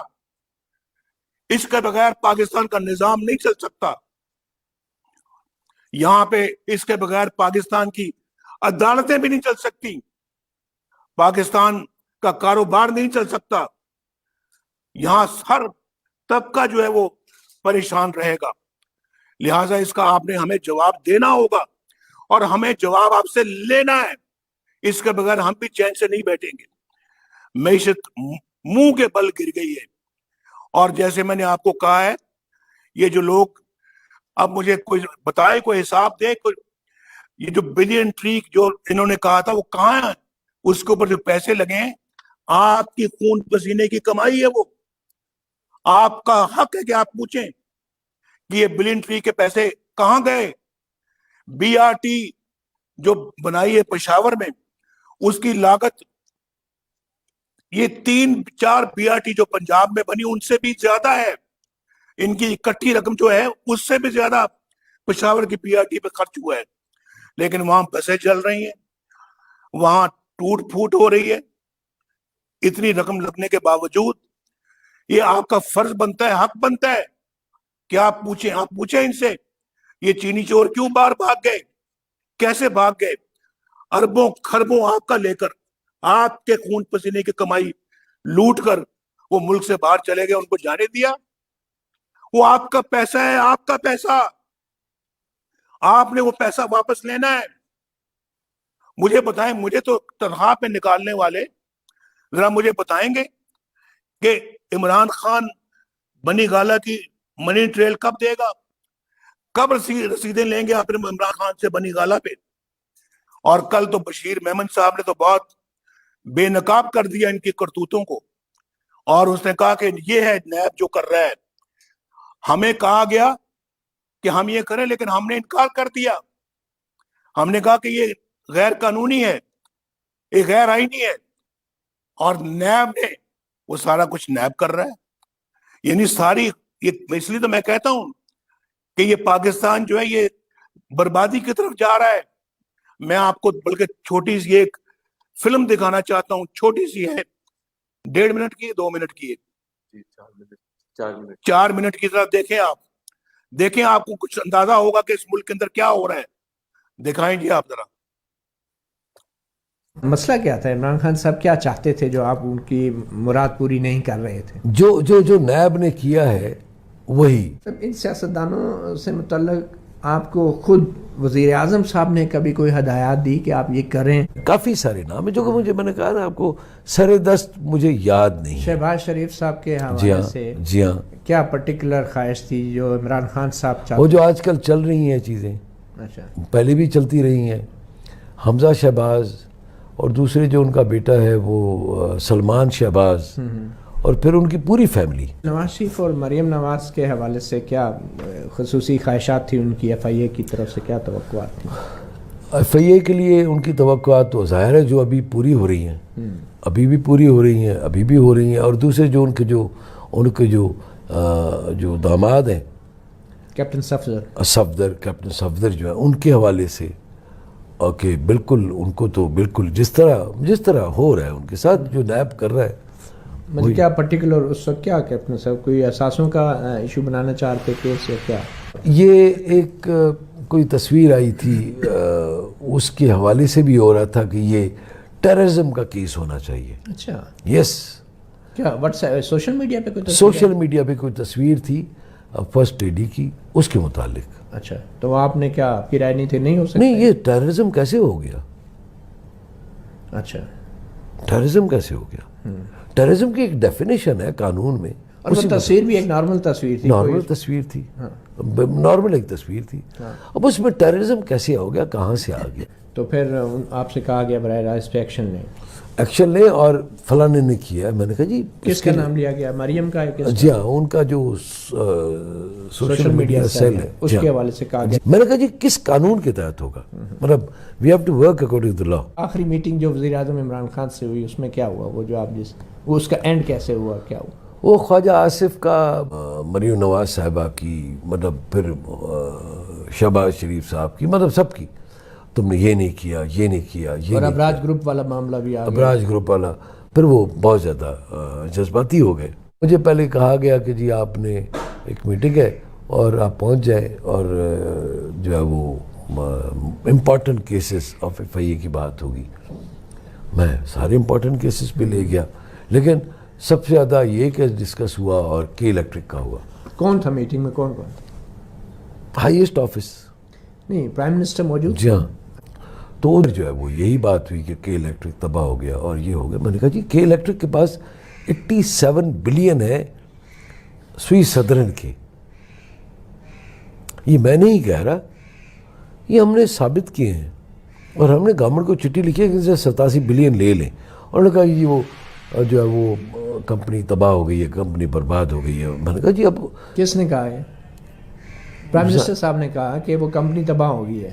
اس کے بغیر پاکستان کا نظام نہیں چل سکتا. یہاں پہ اس کے بغیر پاکستان کی عدالتیں بھی نہیں چل سکتی, پاکستان کا کاروبار نہیں چل سکتا. یہاں ہر طبقہ جو ہے وہ پریشان رہے گا. لہٰذا اس کا آپ نے ہمیں جواب دینا ہوگا, اور ہمیں جواب آپ سے لینا ہے. اس کے بغیر ہم بھی چین سے نہیں بیٹھیں گے. معیشت منہ کے بل گر گئی ہے, اور جیسے میں نے آپ کو کہا ہے, یہ جو لوگ اب مجھے کوئی بتائے, کوئی حساب دے, یہ جو بلین ٹری جو انہوں نے کہا تھا وہ کہاں ہے؟ اس کے اوپر جو پیسے لگے ہیں آپ کی خون پسینے کی کمائی ہے. وہ آپ کا حق ہے کہ آپ پوچھیں کہ یہ بلین ٹری کے پیسے کہاں گئے. بی آر ٹی جو بنائی ہے پشاور میں, اس کی لاگت یہ 3-4 BRT جو پنجاب میں بنی ان سے بھی زیادہ ہے. ان کی اکٹھی رقم جو ہے اس سے بھی زیادہ پشاور کی BRT پہ خرچ ہوا ہے. لیکن وہاں بسیں چل رہی ہیں, وہاں ٹوٹ پھوٹ ہو رہی ہے. اتنی رقم لگنے کے باوجود یہ آپ کا فرض بنتا ہے, حق بنتا ہے کہ آپ پوچھیں ان سے, یہ چینی چور کیوں باہر بھاگ گئے, کیسے بھاگ گئے؟ اربوں خربوں آپ کا لے کر, آپ کے خون پسینے کی کمائی لوٹ کر وہ ملک سے باہر چلے گئے, ان کو جانے دیا؟ وہ آپ کا پیسہ ہے, آپ کا پیسہ, آپ نے وہ پیسہ واپس لینا ہے. مجھے بتائیں, مجھے تو تنخواہ پہ نکالنے والے ذرا مجھے بتائیں گے کہ عمران خان بنی گالا کی منی ٹریل کب دے گا, کب رسیدیں لیں گے اپنے عمران خان سے بنی گالا پہ؟ اور کل تو بشیر میمن صاحب نے تو بہت بے نقاب کر دیا ان کی کرتوتوں کو, اور اس نے کہا کہ یہ ہے نیب جو کر رہا ہے. ہمیں کہا گیا کہ ہم یہ کریں, لیکن ہم نے انکار کر دیا. ہم نے کہا کہ یہ غیر قانونی ہے, یہ غیر آئینی ہے, اور نیب نے وہ سارا کچھ نیب کر رہا ہے. یعنی ساری اس لیے تو میں کہتا ہوں کہ یہ پاکستان جو ہے یہ بربادی کی طرف جا رہا ہے. میں آپ کو بلکہ چھوٹی سی ایک فلم دکھانا چاہتا ہوں, چھوٹی سی ہے, 1.5 منٹ کی, 2 منٹ کی, 4 منٹ کی. طرف دیکھیں, آپ کو کچھ اندازہ ہوگا کہ اس ملک کے اندر کیا ہو رہا ہے. دکھائیں جی آپ ذرا. مسئلہ کیا تھا؟ عمران خان صاحب کیا چاہتے تھے جو آپ ان کی مراد پوری نہیں کر رہے تھے؟ جو نیب نے کیا ہے وہی. ان سیاستدانوں سے متعلق آپ کو خود وزیر اعظم صاحب نے کبھی کوئی ہدایات دی کہ آپ یہ کریں؟ کافی سارے نام ہیں جو کہ میں نے کہا نا آپ کو سر دست مجھے یاد نہیں. شہباز شریف صاحب کے حوالے سے جی ہاں, کیا پرٹیکولر خواہش تھی جو عمران خان صاحب چاہتے؟ وہ جو آج کل چل رہی ہیں چیزیں, اچھا, پہلے بھی چلتی رہی ہیں. حمزہ شہباز اور دوسرے جو ان کا بیٹا ہے وہ سلمان شہباز, اور پھر ان کی پوری فیملی. نواز شریف اور مریم نواز کے حوالے سے کیا خصوصی خواہشات تھی ان کی FIA کی طرف سے؟ کیا توقعات تھیں FIA کے لیے؟ ان کی توقعات تو ظاہر ہے جو ابھی پوری ہو رہی ہیں, ابھی بھی پوری ہو رہی ہیں, ابھی بھی ہو رہی ہیں. اور دوسرے جو ان کے جو داماد ہیں, کیپٹن کیپٹن صفدر جو ہے, ان کے حوالے سے کہ بالکل ان کو تو بالکل جس طرح ہو رہا ہے ان کے ساتھ جو نیب کر رہا ہے. مجھے کیا پرٹیکولر اس وقت کیا کیپٹن صاحب کوئی اثاثوں کا ایشو بنانا چاہتے تھے یا کیا؟ یہ ایک کوئی تصویر آئی تھی, اس کے حوالے سے بھی ہو رہا تھا کہ یہ ٹیررزم کا کیس ہونا چاہیے. اچھا, یس. کیا سوشل میڈیا پہ کوئی سوشل میڈیا پہ کوئی تصویر تھی فرسٹ لیڈی کی, اس کے متعلق. اچھا, تو آپ نے کیا آپ کی رائے نہیں تھی نہیں ہو سکتا؟ نہیں, یہ ٹیررزم کیسے ہو گیا؟ اچھا, ٹیررزم کیسے ہو گیا؟ ٹیررزم کی ایک ڈیفینیشن ہے قانون میں. اور وہ تصویر بھی ایک نارمل تصویر تھی, نارمل تصویر تھی, نارمل ایک تصویر تھی. اب اس میں ٹیررزم کیسے ہو گیا, کہاں سے آ گیا؟ تو پھر آپ سے کہا گیا براہ راست پہ ایکشن لیں اور فلانے نے کیا. میں نے کہا جی کس کا نام لیا گیا؟ مریم کا؟ جی ہاں, ان کا جو سوشل میڈیا سیل ہے اس کے حوالے سے کہا گیا. میں نے کہا جی کس قانون کے تحت ہوگا, مطلب we have to work according to law. آخری میٹنگ جو وزیر اعظم عمران خان سے ہوئی اس میں کیا ہوا؟ وہ جو آپ وہ اس کا اینڈ کیسے ہوا, کیا ہوا؟ وہ خواجہ آصف کا, مریم نواز صاحبہ کی, مطلب پھر شہباز شریف صاحب کی, مطلب سب کی, تم نے یہ نہیں کیا, یہ نہیں کیا, یہ. اور ابراج گروپ والا معاملہ بھی آ گیا. ابراج گروپ والا, پھر وہ بہت زیادہ جذباتی ہو گئے. مجھے پہلے کہا گیا کہ جی آپ نے ایک میٹنگ ہے اور آپ پہنچ جائیں, اور جو ہے وہ امپورٹنٹ کیسز آف FIA کی بات ہوگی. میں سارے امپورٹنٹ کیسز پہ لے گیا, لیکن سب سے زیادہ یہ کیس ڈسکس ہوا اور کے الیکٹرک کا ہوا. کون تھا میٹنگ میں؟ کون ہائیسٹ آفس؟ نہیں, پرائم منسٹر موجود. جی ہاں. تو جو ہے وہ یہی بات ہوئی کہ کے الیکٹرک تباہ ہو گیا اور یہ ہو گیا. میں نے کہا جی کے الیکٹرک کے پاس 87 بلین ہے سوئی سدرن کے. یہ میں نہیں کہہ رہا, یہ ہم نے ثابت کیے ہیں, اور ہم نے گورنمنٹ کو چٹھی لکھی ہے کہ 87 بلین لے لیں. اور انہوں نے کہا یہ وہ جو ہے وہ کمپنی تباہ ہو گئی ہے, کمپنی برباد ہو گئی ہے. میں نے کہا جی اب کس نے کہا ہے؟ پرائم منسٹر صاحب نے کہا کہ وہ کمپنی تباہ ہو گئی ہے.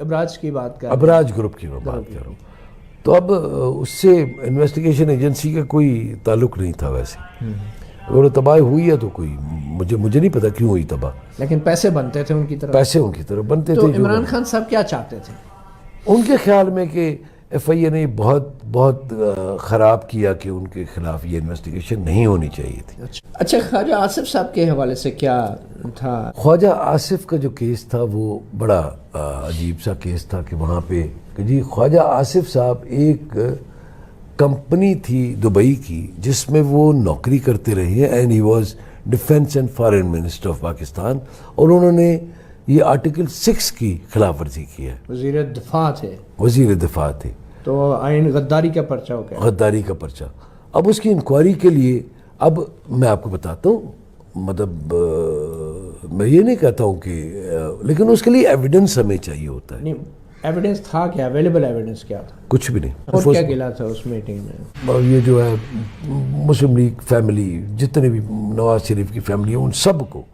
ابراج کی بات کر رہے ہیں. ابراج گروپ کی میں بات کر رہا ہوں. تو اب اس سے انویسٹیگیشن ایجنسی کا کوئی تعلق نہیں تھا ویسے. اگر وہ تباہ ہوئی ہے تو کوئی مجھے نہیں پتا کیوں ہوئی تباہ. لیکن پیسے بنتے تھے ان کی طرف. پیسے ان کی طرف بنتے تو تھے. جو عمران خان صاحب کیا چاہتے تھے؟ ان کے خیال میں کہ ایف آئی اے نے بہت خراب کیا کہ ان کے خلاف یہ انویسٹیگیشن نہیں ہونی چاہیے تھی. اچھا خواجہ آصف صاحب کے حوالے سے کیا تھا؟ خواجہ آصف کا جو کیس تھا وہ بڑا عجیب سا کیس تھا کہ وہاں پہ کہ جی خواجہ آصف صاحب ایک کمپنی تھی دبئی کی جس میں وہ نوکری کرتے رہے ہیں and he was defence and foreign minister of Pakistan اور انہوں نے یہ آرٹیکل 6 کی خلاف ورزی کی ہے. وزیر دفاع تھے. وزیر دفاع تھے. تو آئین غداری کا پرچہ ہو گیا. غداری کا پرچہ. اب اس کی انکوائری کے لیے اب میں آپ کو بتاتا ہوں مطلب میں یہ نہیں کہتا ہوں کہ لیکن اس کے لیے ایویڈنس ہمیں چاہیے ہوتا ہے. نہیں ایویڈنس تھا کیا؟ اویلیبل ایویڈنس کیا تھا؟ کچھ بھی نہیں. اور کیا گلا تھا اس میٹنگ میں؟ اور یہ جو ہے مسلم لیگ فیملی جتنے بھی نواز شریف کی فیملی ہے ان سب کو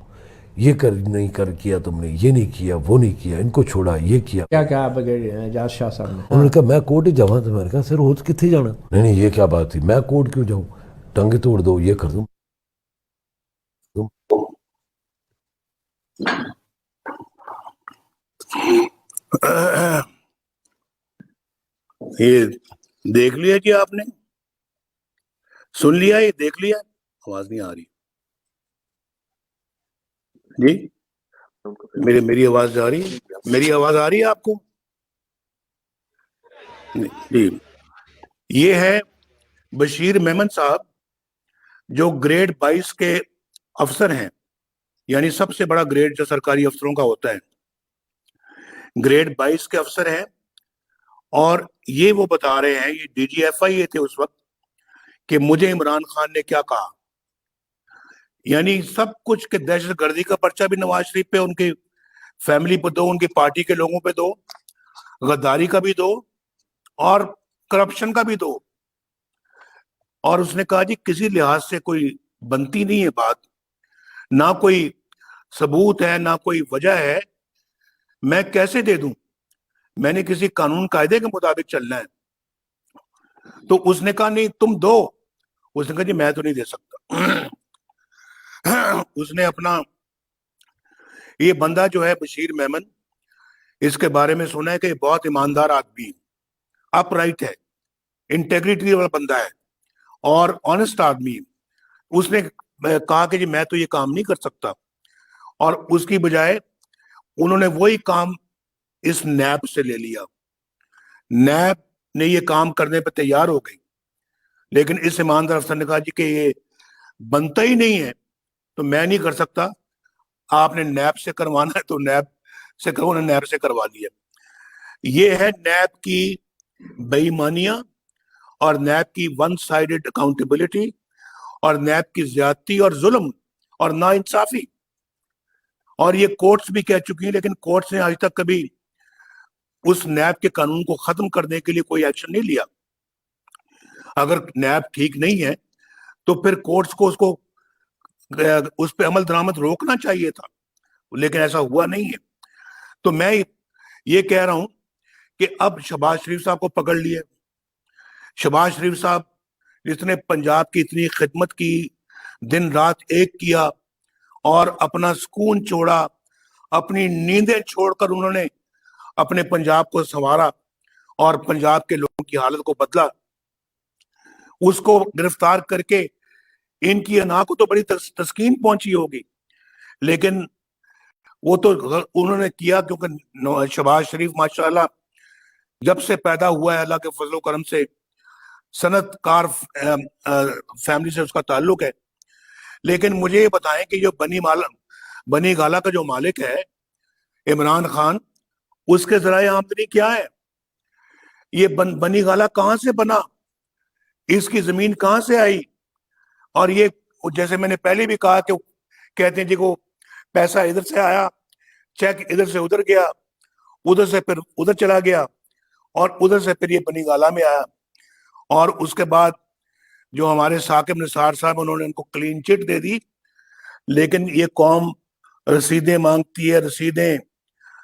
یہ کیا تم نے یہ نہیں کیا وہ نہیں کیا ان کو چھوڑا یہ کیا. کیا کہا بغیر اعجاز شاہ صاحب نے؟ انہوں نے کہا میں کورٹ جاؤں تو میں نے کہا سر وہ کتنے جانا. نہیں یہ کیا بات تھی میں کورٹ کیوں جاؤں ٹنگے توڑ دو یہ کر دوں. یہ دیکھ لیا جی آپ نے سن لیا یہ دیکھ لیا. آواز نہیں آ رہی جی میری آواز آ رہی ہے میری آواز آ رہی ہے آپ کو جی. یہ ہے بشیر میمن صاحب جو گریڈ 22 کے افسر ہیں یعنی سب سے بڑا گریڈ جو سرکاری افسروں کا ہوتا ہے گریڈ 22 کے افسر ہیں اور یہ وہ بتا رہے ہیں یہ ڈی جی ایف آئی اے تھے اس وقت کہ مجھے عمران خان نے کیا کہا. یعنی سب کچھ کہ دہشت گردی کا پرچہ بھی نواز شریف پہ ان کی فیملی پہ دو ان کی پارٹی کے لوگوں پہ دو غداری کا بھی دو اور کرپشن کا بھی دو. اور اس نے کہا جی کسی لحاظ سے کوئی بنتی نہیں ہے بات نہ کوئی ثبوت ہے نہ کوئی وجہ ہے میں کیسے دے دوں میں نے کسی قانون قاعدے کے مطابق چلنا ہے. تو اس نے کہا نہیں تم دو. اس نے کہا جی میں تو نہیں دے سکتا. اس نے اپنا یہ بندہ جو ہے بشیر میمن اس کے بارے میں سنا ہے کہ یہ بہت ایماندار آدمی اپ رائٹ ہے انٹیگریٹی والا بندہ ہے اور آنےسٹ آدمی. اس نے کہا کہ جی میں تو یہ کام نہیں کر سکتا اور اس کی بجائے انہوں نے وہی کام اس نیب سے لے لیا. نیب نے یہ کام کرنے پہ تیار ہو گئی لیکن اس ایماندار افسر نے کہا جی کہ یہ بنتا ہی نہیں ہے تو میں نہیں کر سکتا آپ نے نیب سے کروانا ہے تو نیب سے کروا لیا. یہ ہے نیب کی بے ایمانیاں اور نیب کی ون سائیڈڈ اکاؤنٹیبلٹی اور نیب کی زیادتی اور ظلم اور ناانصافی. اور یہ کورٹس بھی کہہ چکی ہیں لیکن کورٹس نے آج تک کبھی اس نیب کے قانون کو ختم کرنے کے لیے کوئی ایکشن نہیں لیا. اگر نیب ٹھیک نہیں ہے تو پھر کورٹس کو اس پہ عمل درآمد روکنا چاہیے تھا لیکن ایسا ہوا نہیں ہے. تو میں یہ کہہ رہا ہوں کہ اب شہباز شریف صاحب کو پکڑ لیے. شہباز شریف صاحب جس نے پنجاب کی اتنی خدمت کی دن رات ایک کیا اور اپنا سکون چھوڑا اپنی نیندیں چھوڑ کر انہوں نے اپنے پنجاب کو سنوارا اور پنجاب کے لوگوں کی حالت کو بدلا. اس کو گرفتار کر کے ان کی انا کو تو بڑی تسکین پہنچی ہوگی لیکن وہ تو انہوں نے کیا کیونکہ شہباز شریف ماشاءاللہ جب سے پیدا ہوا ہے اللہ کے فضل و کرم سے صنعت کار فیملی سے اس کا تعلق ہے. لیکن مجھے یہ بتائیں کہ جو بنی گالا کا جو مالک ہے عمران خان اس کے ذرائع آمدنی کیا ہے؟ یہ بنی گالا کہاں سے بنا اس کی زمین کہاں سے آئی؟ اور یہ جیسے میں نے پہلے بھی کہا کہ کہتے ہیں جی کو پیسہ ادھر سے آیا چیک ادھر سے ادھر گیا ادھر سے پھر ادھر چلا گیا اور ادھر سے پھر یہ بنی گالا میں آیا. اور اس کے بعد جو ہمارے ثاقب نثار صاحب انہوں نے ان کو کلین چٹ دے دی لیکن یہ قوم رسیدیں مانگتی ہے رسیدیں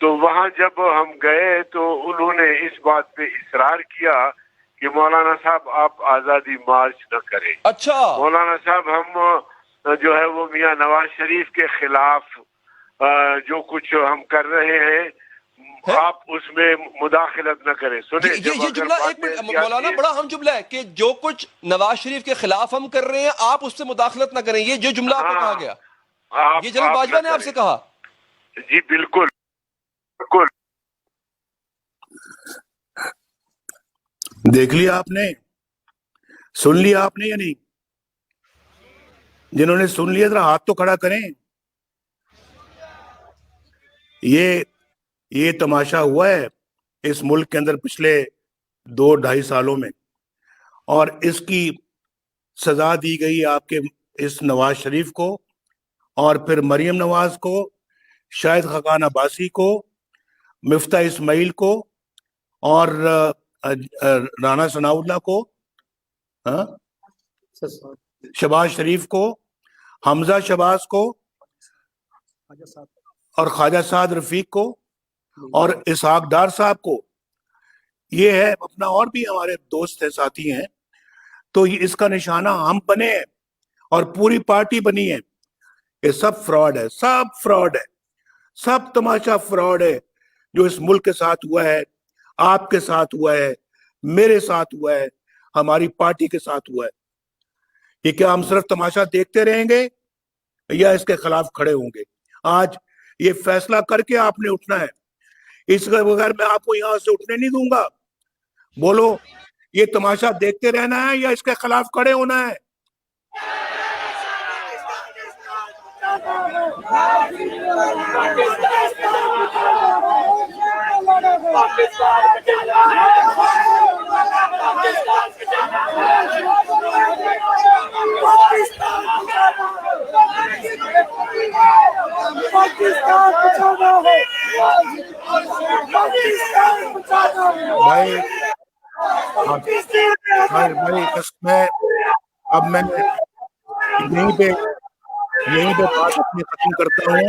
تو وہاں جب ہم گئے تو انہوں نے اس بات پہ اصرار کیا کہ مولانا صاحب آپ آزادی مارچ نہ کریں. اچھا مولانا صاحب ہم جو ہے وہ میاں نواز شریف کے خلاف جو کچھ ہم کر رہے ہیں آپ اس میں مداخلت نہ کریں. سنیں یہ جملہ ایک منٹ مولانا بڑا اہم جملہ ہے کہ جو کچھ نواز شریف کے خلاف ہم کر رہے ہیں آپ اس سے مداخلت نہ کریں. یہ جو جملہ آپ کو کہا گیا یہ جنرل باجوہ نے آپ سے کہا؟ جی بالکل بالکل. دیکھ لیا آپ نے, سن لیا آپ نے یا نہیں؟ جنہوں نے سن لیا ذرا ہاتھ تو کھڑا کریں. یہ تماشا ہوا ہے اس ملک کے اندر پچھلے 2-2.5 سالوں میں, اور اس کی سزا دی گئی آپ کے اس نواز شریف کو, اور پھر مریم نواز کو, شاہد خاقان عباسی کو, مفتاح اسماعیل کو, اور رانا ثناء اللہ کو, شہباز شریف کو, حمزہ شہباز کو, اور خواجہ سعد رفیق کو, اور اسحاق ڈار صاحب کو. یہ ہے اپنا, اور بھی ہمارے دوست ہیں, ساتھی ہیں. تو اس کا نشانہ ہم بنے ہیں اور پوری پارٹی بنی ہے. یہ سب فراڈ ہے, سب فراڈ ہے, سب تماشا فراڈ ہے جو اس ملک کے ساتھ ہوا ہے, آپ کے ساتھ ہوا ہے, میرے ساتھ ہوا ہے, ہماری پارٹی کے ساتھ ہوا ہے. یہ کیا ہم صرف تماشا دیکھتے رہیں گے یا اس کے خلاف کھڑے ہوں گے؟ آج یہ فیصلہ کر کے آپ نے اٹھنا ہے. اس کے بغیر میں آپ کو یہاں سے اٹھنے نہیں دوں گا. بولو, یہ تماشا دیکھتے رہنا ہے یا اس کے خلاف کھڑے ہونا ہے؟ اب میں یہیں پہ بات اپنی ختم کرتا ہوں.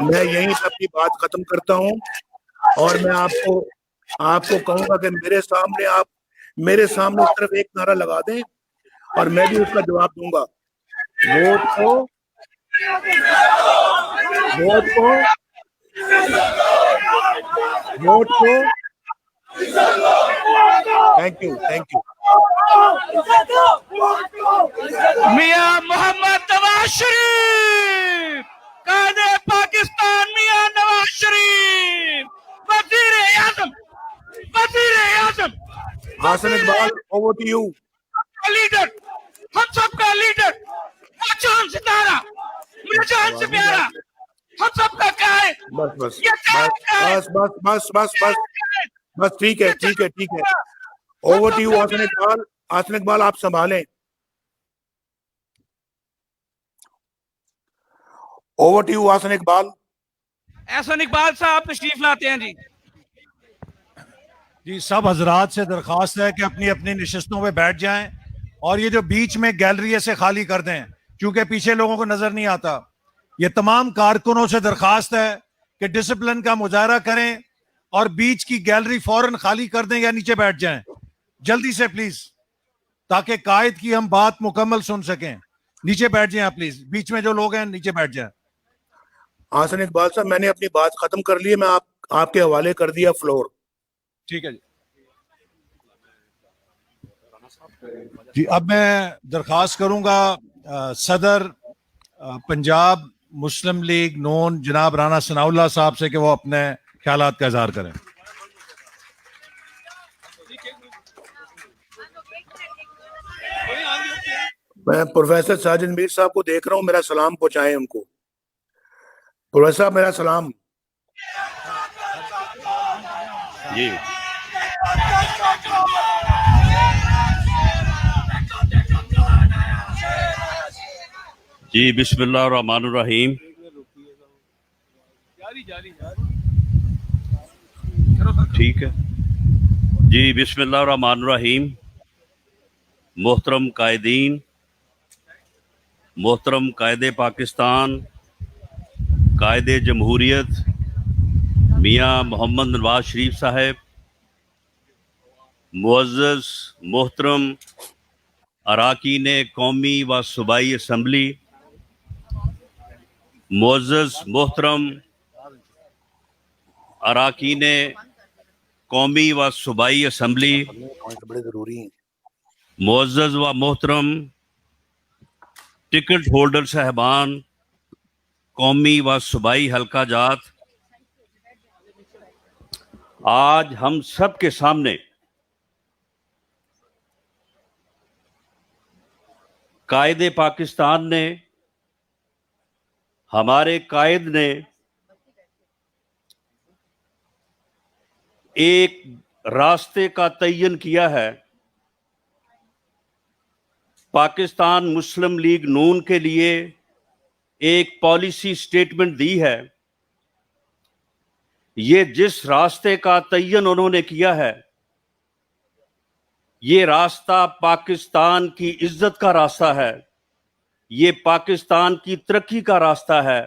میں یہیں پہ اپنی بات ختم کرتا ہوں, اور میں آپ کو کہوں گا کہ میرے سامنے صرف ایک نعرہ لگا دیں اور میں بھی اس کا جواب دوں گا. ووٹ کو تھینک یو. میاں محمد نواز شریف, قائد پاکستان میاں نواز شریف, وزیر اعظم Hassan Iqbal, over to you. Leader, ہم سب کا لیڈر, وہ چاند ستارہ, میرے جان سے پیارا, ہم سب کا قائد. بس ٹھیک ہے. اوور ٹو یو حسن اقبال, آپ سنبھالیں. اوور ٹو یو حسن اقبال. احسن اقبال صاحب تشریف لاتے ہیں. جی سب حضرات سے درخواست ہے کہ اپنی اپنی نشستوں پہ بیٹھ جائیں, اور یہ جو بیچ میں گیلری سے خالی کر دیں کیونکہ پیچھے لوگوں کو نظر نہیں آتا. یہ تمام کارکنوں سے درخواست ہے کہ ڈسپلن کا مظاہرہ کریں اور بیچ کی گیلری فوراً خالی کر دیں یا نیچے بیٹھ جائیں جلدی سے پلیز, تاکہ قائد کی ہم بات مکمل سن سکیں. نیچے بیٹھ جائیں پلیز, بیچ میں جو لوگ ہیں نیچے بیٹھ جائیں. حسن اقبال صاحب, میں نے اپنی بات ختم کر لی ہے, میں آپ کے حوالے کر دیا فلور. ٹھیک ہے جی. اب میں درخواست کروں گا صدر پنجاب مسلم لیگ نون جناب رانا ثناء اللہ صاحب سے کہ وہ اپنے خیالات کا اظہار کریں. میں پروفیسر ساجد میر صاحب کو دیکھ رہا ہوں, میرا سلام پہنچائیں ان کو. پروفیسر صاحب میرا سلام. جی بسم اللہ الرحمن الرحیم. ٹھیک ہے جی. بسم اللہ الرحمن الرحیم. محترم قائدین, محترم قائد پاکستان, قائد جمہوریت, میاں محمد نواز شریف صاحب، معزز محترم اراکین قومی و صوبائی اسمبلی، معزز محترم اراکین قومی و صوبائی اسمبلی، بڑے ضروری ہیں. معزز و محترم ٹکٹ ہولڈر صاحبان، قومی و صوبائی حلقہ جات، آج ہم سب کے سامنے قائد پاکستان نے، ہمارے قائد نے ایک راستے کا تعین کیا ہے. پاکستان مسلم لیگ نون کے لیے ایک پالیسی سٹیٹمنٹ دی ہے. یہ جس راستے کا تعین انہوں نے کیا ہے، یہ راستہ پاکستان کی عزت کا راستہ ہے، یہ پاکستان کی ترقی کا راستہ ہے،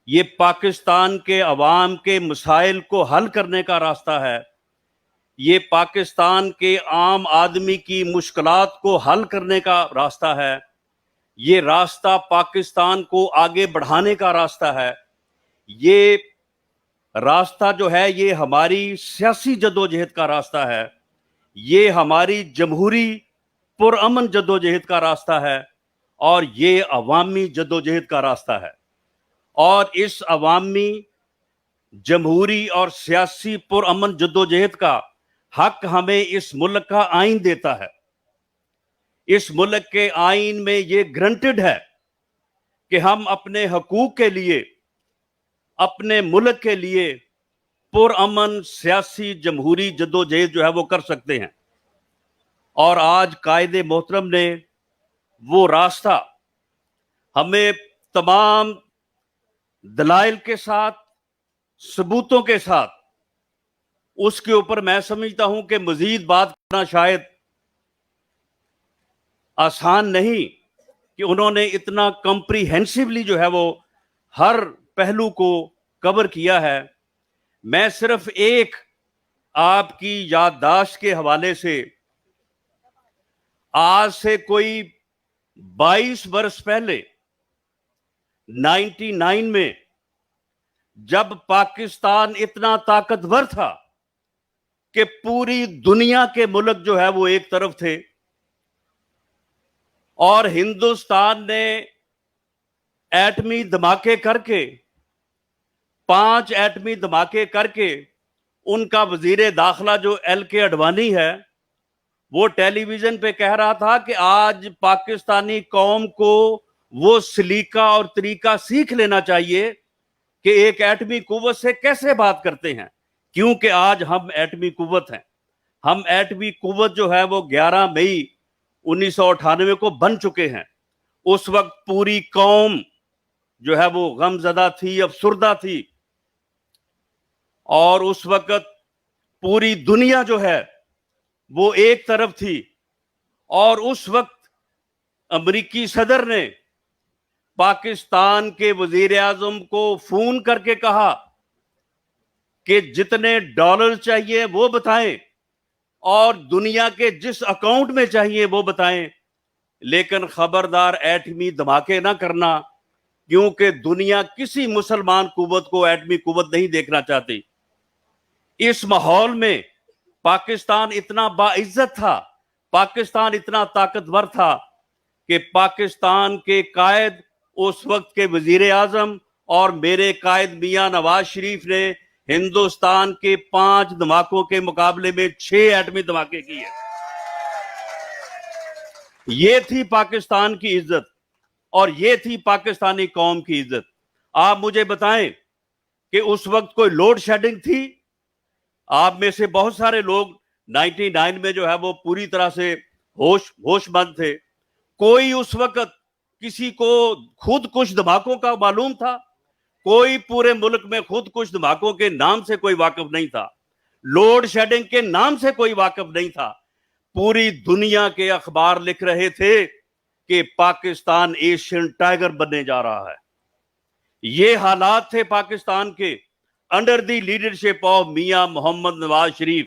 یہ پاکستان کے عوام کے مسائل کو حل کرنے کا راستہ ہے، یہ پاکستان کے عام آدمی کی مشکلات کو حل کرنے کا راستہ ہے، یہ راستہ پاکستان کو آگے بڑھانے کا راستہ ہے. یہ راستہ جو ہے یہ ہماری سیاسی جدوجہد کا راستہ ہے، یہ ہماری جمہوری پرامن جدوجہد کا راستہ ہے، اور یہ عوامی جدوجہد کا راستہ ہے. اور اس عوامی جمہوری اور سیاسی پرامن جدوجہد کا حق ہمیں اس ملک کا آئین دیتا ہے. اس ملک کے آئین میں یہ گرانٹڈ ہے کہ ہم اپنے حقوق کے لیے، اپنے ملک کے لیے پرامن سیاسی جمہوری جدوجہد جو ہے وہ کر سکتے ہیں. اور آج قائد محترم نے وہ راستہ ہمیں تمام دلائل کے ساتھ، ثبوتوں کے ساتھ، اس کے اوپر میں سمجھتا ہوں کہ مزید بات کرنا شاید آسان نہیں کہ انہوں نے اتنا کمپریہنسولی جو ہے وہ ہر پہلو کو کور کیا ہے. میں صرف ایک آپ کی یادداشت کے حوالے سے، آج سے کوئی 22 برس پہلے 99 میں جب پاکستان اتنا طاقتور تھا کہ پوری دنیا کے ملک جو ہے وہ ایک طرف تھے، اور ہندوستان نے ایٹمی دھماکے کر کے، 5 ایٹمی دھماکے کر کے، ان کا وزیر داخلہ جو ایل کے اڈوانی ہے وہ ٹیلی ویژن پہ کہہ رہا تھا کہ آج پاکستانی قوم کو وہ سلیقہ اور طریقہ سیکھ لینا چاہیے کہ ایک ایٹمی قوت سے کیسے بات کرتے ہیں، کیونکہ آج ہم ایٹمی قوت ہیں. ہم ایٹمی قوت جو ہے وہ 11 مئی 1998 کو بن چکے ہیں. اس وقت پوری قوم جو ہے وہ غم زدہ تھی، افسردہ تھی، اور اس وقت پوری دنیا جو ہے وہ ایک طرف تھی. اور اس وقت امریکی صدر نے پاکستان کے وزیر اعظم کو فون کر کے کہا کہ جتنے ڈالر چاہیے وہ بتائیں، اور دنیا کے جس اکاؤنٹ میں چاہیے وہ بتائیں، لیکن خبردار ایٹمی دھماکے نہ کرنا، کیونکہ دنیا کسی مسلمان قوت کو ایٹمی قوت نہیں دیکھنا چاہتی. اس ماحول میں پاکستان اتنا باعزت تھا، پاکستان اتنا طاقتور تھا کہ پاکستان کے قائد، اس وقت کے وزیر اعظم اور میرے قائد میاں نواز شریف نے ہندوستان کے 5 دھماکوں کے مقابلے میں 6 ایٹمی دھماکے کیے. یہ تھی پاکستان کی عزت، اور یہ تھی پاکستانی قوم کی عزت. آپ مجھے بتائیں کہ اس وقت کوئی لوڈ شیڈنگ تھی؟ آپ میں سے بہت سارے لوگ 99 میں جو ہے وہ پوری طرح سے ہوش مند تھے. کوئی اس وقت کسی کو خود کش دھماکوں کا معلوم تھا؟ کوئی پورے ملک میں خود کش دھماکوں کے نام سے کوئی واقف نہیں تھا، لوڈ شیڈنگ کے نام سے کوئی واقف نہیں تھا. پوری دنیا کے اخبار لکھ رہے تھے کہ پاکستان ایشین ٹائگر بننے جا رہا ہے. یہ حالات تھے پاکستان کے. under the leadership of Mian Mohammad Nawaz Sharif.